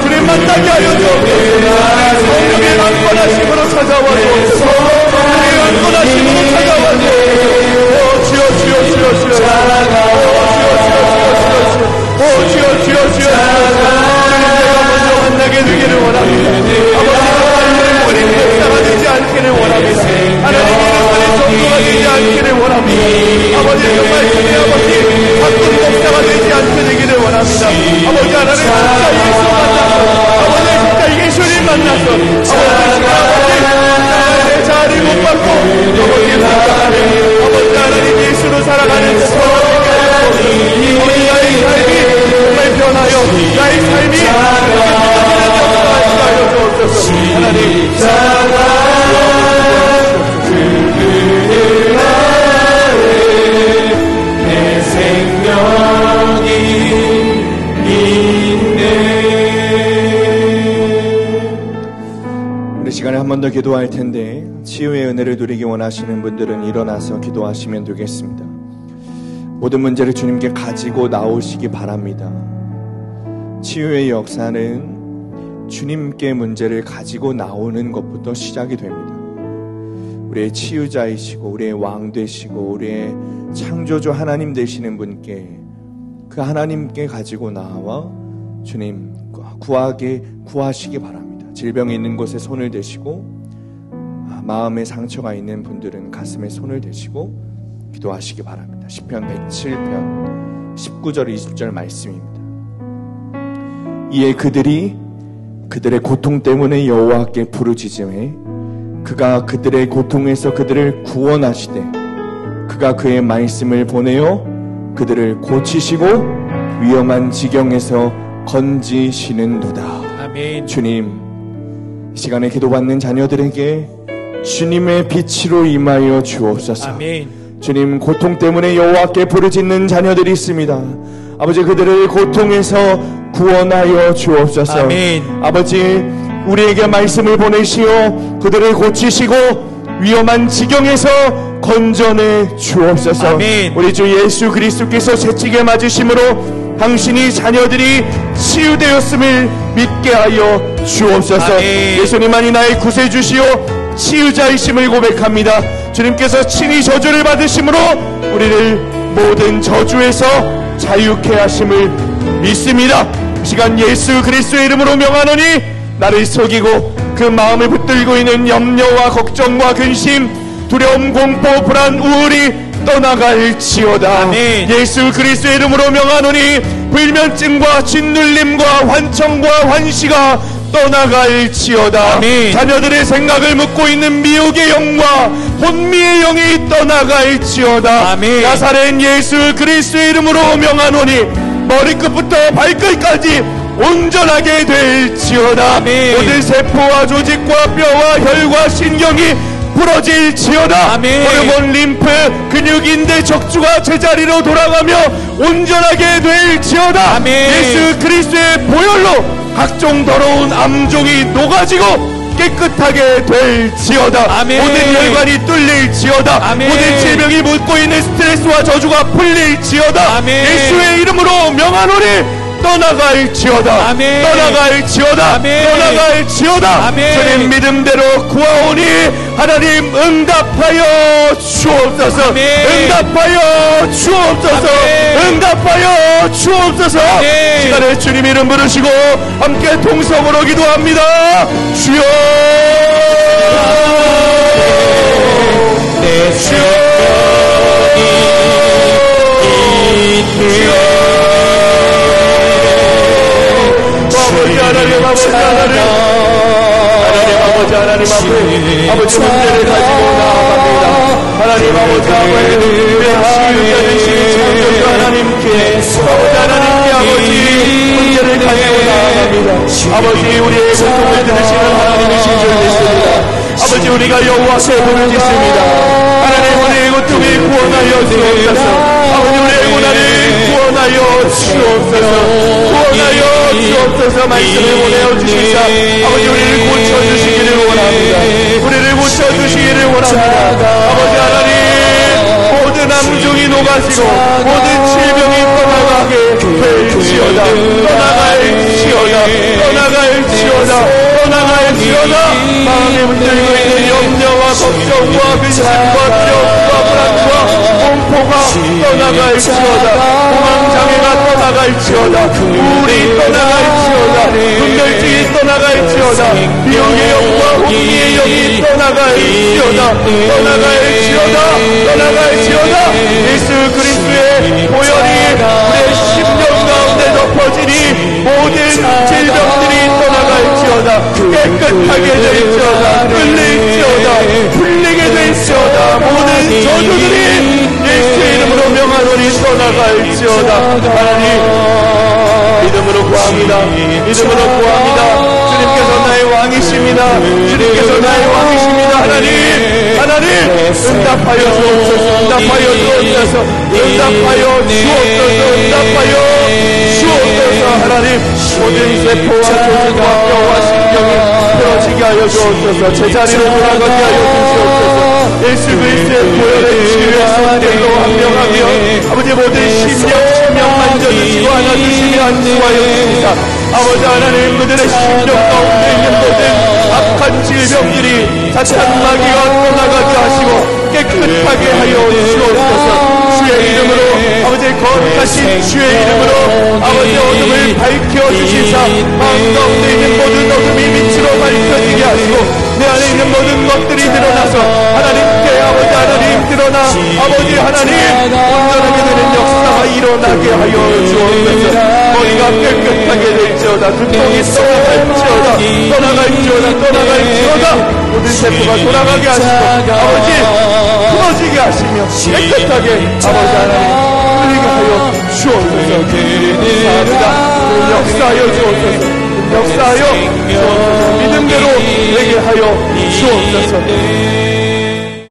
주님 만나게 하여 주옵소서. 성령의 강권하심으로 찾아와 주옵소서. 주님의 강권하심으로 찾아와 주옵소서. 주여 주님, 내가 먼저 만나게 되기를 원합니다. 아버지, 아버지 정말 주의 아버지 바꾼 목사가 되지 않게 되기를 원합니다. 아버지 하나님 진짜 예수 만나서 아버지 진짜 예수님 만나서 아버지 내 자리 못 받고 아버지 살아가는 아버지 하나님 예수로 살아가는 이 우리 나의 삶이 정말 변하여 나의 삶이 하나님 내 생명이 있네. 우리 시간에 한 번 더 기도할 텐데 치유의 은혜를 누리기 원하시는 분들은 일어나서 기도하시면 되겠습니다. 모든 문제를 주님께 가지고 나오시기 바랍니다. 치유의 역사는 주님께 문제를 가지고 나오는 것부터 시작이 됩니다. 우리의 치유자이시고 우리의 왕 되시고 우리의 창조주 하나님 되시는 분께 그 하나님께 가지고 나와 주님 구하시기 바랍니다. 질병이 있는 곳에 손을 대시고 마음에 상처가 있는 분들은 가슴에 손을 대시고 기도하시기 바랍니다. 시편 107편 19절 20절 말씀입니다. 이에 그들의 고통 때문에 여호와께 부르짖음에 그가 그들의 고통에서 그들을 구원하시되 그가 그의 말씀을 보내어 그들을 고치시고 위험한 지경에서 건지시는도다. 아멘. 주님, 이 시간에 기도받는 자녀들에게 주님의 빛으로 임하여 주옵소서. 아멘. 주님, 고통 때문에 여호와께 부르짖는 자녀들이 있습니다. 아버지, 그들을 고통에서 구원하여 주옵소서. 아멘. 아버지, 우리에게 말씀을 보내시어 그들을 고치시고 위험한 지경에서 건져내 주옵소서. 아멘. 우리 주 예수 그리스도께서 채찍에 맞으심으로 당신이 자녀들이 치유되었음을 믿게 하여 주옵소서. 아멘. 예수님만이 나의 구세주시오 치유자이심을 고백합니다. 주님께서 친히 저주를 받으심으로 우리를 모든 저주에서 자유케 하심을 믿습니다. 이 시간 예수 그리스도의 이름으로 명하노니 나를 속이고 그 마음을 붙들고 있는 염려와 걱정과 근심, 두려움, 공포, 불안, 우울이 떠나갈지어다. 아멘. 예수 그리스도의 이름으로 명하노니 불면증과 짓눌림과 환청과 환시가 떠나갈지어다. 아멘. 자녀들의 생각을 묻고 있는 미혹의 영과 혼미의 영이 떠나갈지어다. 아멘. 나사렛 예수 그리스도의 이름으로 명하노니 머리끝부터 발끝까지 온전하게 될지어다. 아멘. 모든 세포와 조직과 뼈와 혈과 신경이 부러질지어다. 아멘. 호르몬, 림프, 근육인대, 척추가 제자리로 돌아가며 온전하게 될지어다. 아멘. 예수 그리스도의 보혈로 각종 더러운 암종이 녹아지고 깨끗하게 될지어다. 아멘. 모든 혈관이 뚫릴지어다. 아멘. 모든 질병이 묻고 있는 스트레스와 저주가 풀릴지어다. 아멘. 예수의 이름으로 명하노니 떠나갈지어다. 아멘. 떠나갈지어다. 아멘. 떠나갈지어다. 아멘. 주님 믿음대로 구하오니 하나님 응답하여 주옵소서. 아멘. 응답하여 주옵소서. 아멘. 응답하여 주옵소서. 아멘. 시간에 주님 이름 부르시고 함께 통성으로 기도합니다. 주여, 내 생명이 있네. 하나님 아버지 하나님 앞에 아버지 문제를 가지고 나아갑니다. 하나님 아버지 아버지 치유자 되시는 창조주 하나님께 아버지 하나님께 아버지 문제를 가지고 나아갑니다. 아버지 우리의 고통을 들으시는 하나님이신 줄 믿습니다. 아버지 우리가 여호와께 부르짖습니다. 하나님 우리의 고통을 구원하여 주옵소서. 아버지 우리의 고난을 구원하여 주옵소서. 구원하여 주옵소서. 말씀을 보내어 주시사 아버지 우리를 고쳐주시기를 원합니다. 우리를 고쳐주시기를 원합니다. 아버지 하나님 모든 암종이 녹아지고 모든 질병이 떠나가게 될지어다. 떠나갈지어다. 떠나갈지어다. 떠나갈지어다. 마음에 붙들고 있는 염려와 걱정과 근심과 두려움과 불안과 공포가 떠나갈지어다. 공황장애가 떠나갈지어다. 우울이 떠나갈지어다. 분별증이 떠나갈지어다. 미혹의 영과 혼미의 영이 떠나갈지어다. 떠나갈지어다. 떠나갈지어다. 예수 깨끗하게 될지어다. 끌릴지어다. 풀리게 될지어다. 모든 저주들이 예수의 이름으로 명하노니 떠나갈지어다. 하나님 믿음으로 구합니다. 믿음으로 구합니다. 주님께서 나의 왕이십니다. 주님께서 나의 왕이십니다. 하나님 응답하여 주옵소서. 응답하여 주옵소서. 응답하여 주옵소서. 응답하여 주옵소서. 하나님 모든 세포와 조직과 뼈와 신경이 풀어지게 하여 주옵소서. 제자리로 돌아가게 하여 주시옵소서. 예수 그리스도의 보혈의 치유의 손길로 합력하며 아버지 모든 심령 만져주시고 안아주시며 안수하여 주시사 아버지 하나님 그들의 심령 가운데 있는 모든 악한 질병들이 사탄 마귀가 떠나가게 하시고 깨끗하게 하여 주옵소서. 주의 이름으로 아버지 거룩하신 주의 이름으로 아버지 어둠을 밝혀주시사 마음 가운데 있는 모든 어둠이 빛으로 밝혀지게 하시고 내 안에 있는 모든 것들이 드러나서 하나님께 아버지 하나님 드러나 아버지 하나님 온전하게 되는 역사가 일어나게 하여 주옵소서. 머리가 깨끗하게 될지어다. 두통이 떠나갈지어다. 모든 세포가 돌아가게 하시고 아버지 풀어지게 하시며 깨끗하게 아버지 하나님 풀리게 하여 주옵소서. 감사합니다. 역사하여 주옵소서. 역사하여 주옵소서. 믿음대로 되게 하여 주옵소서.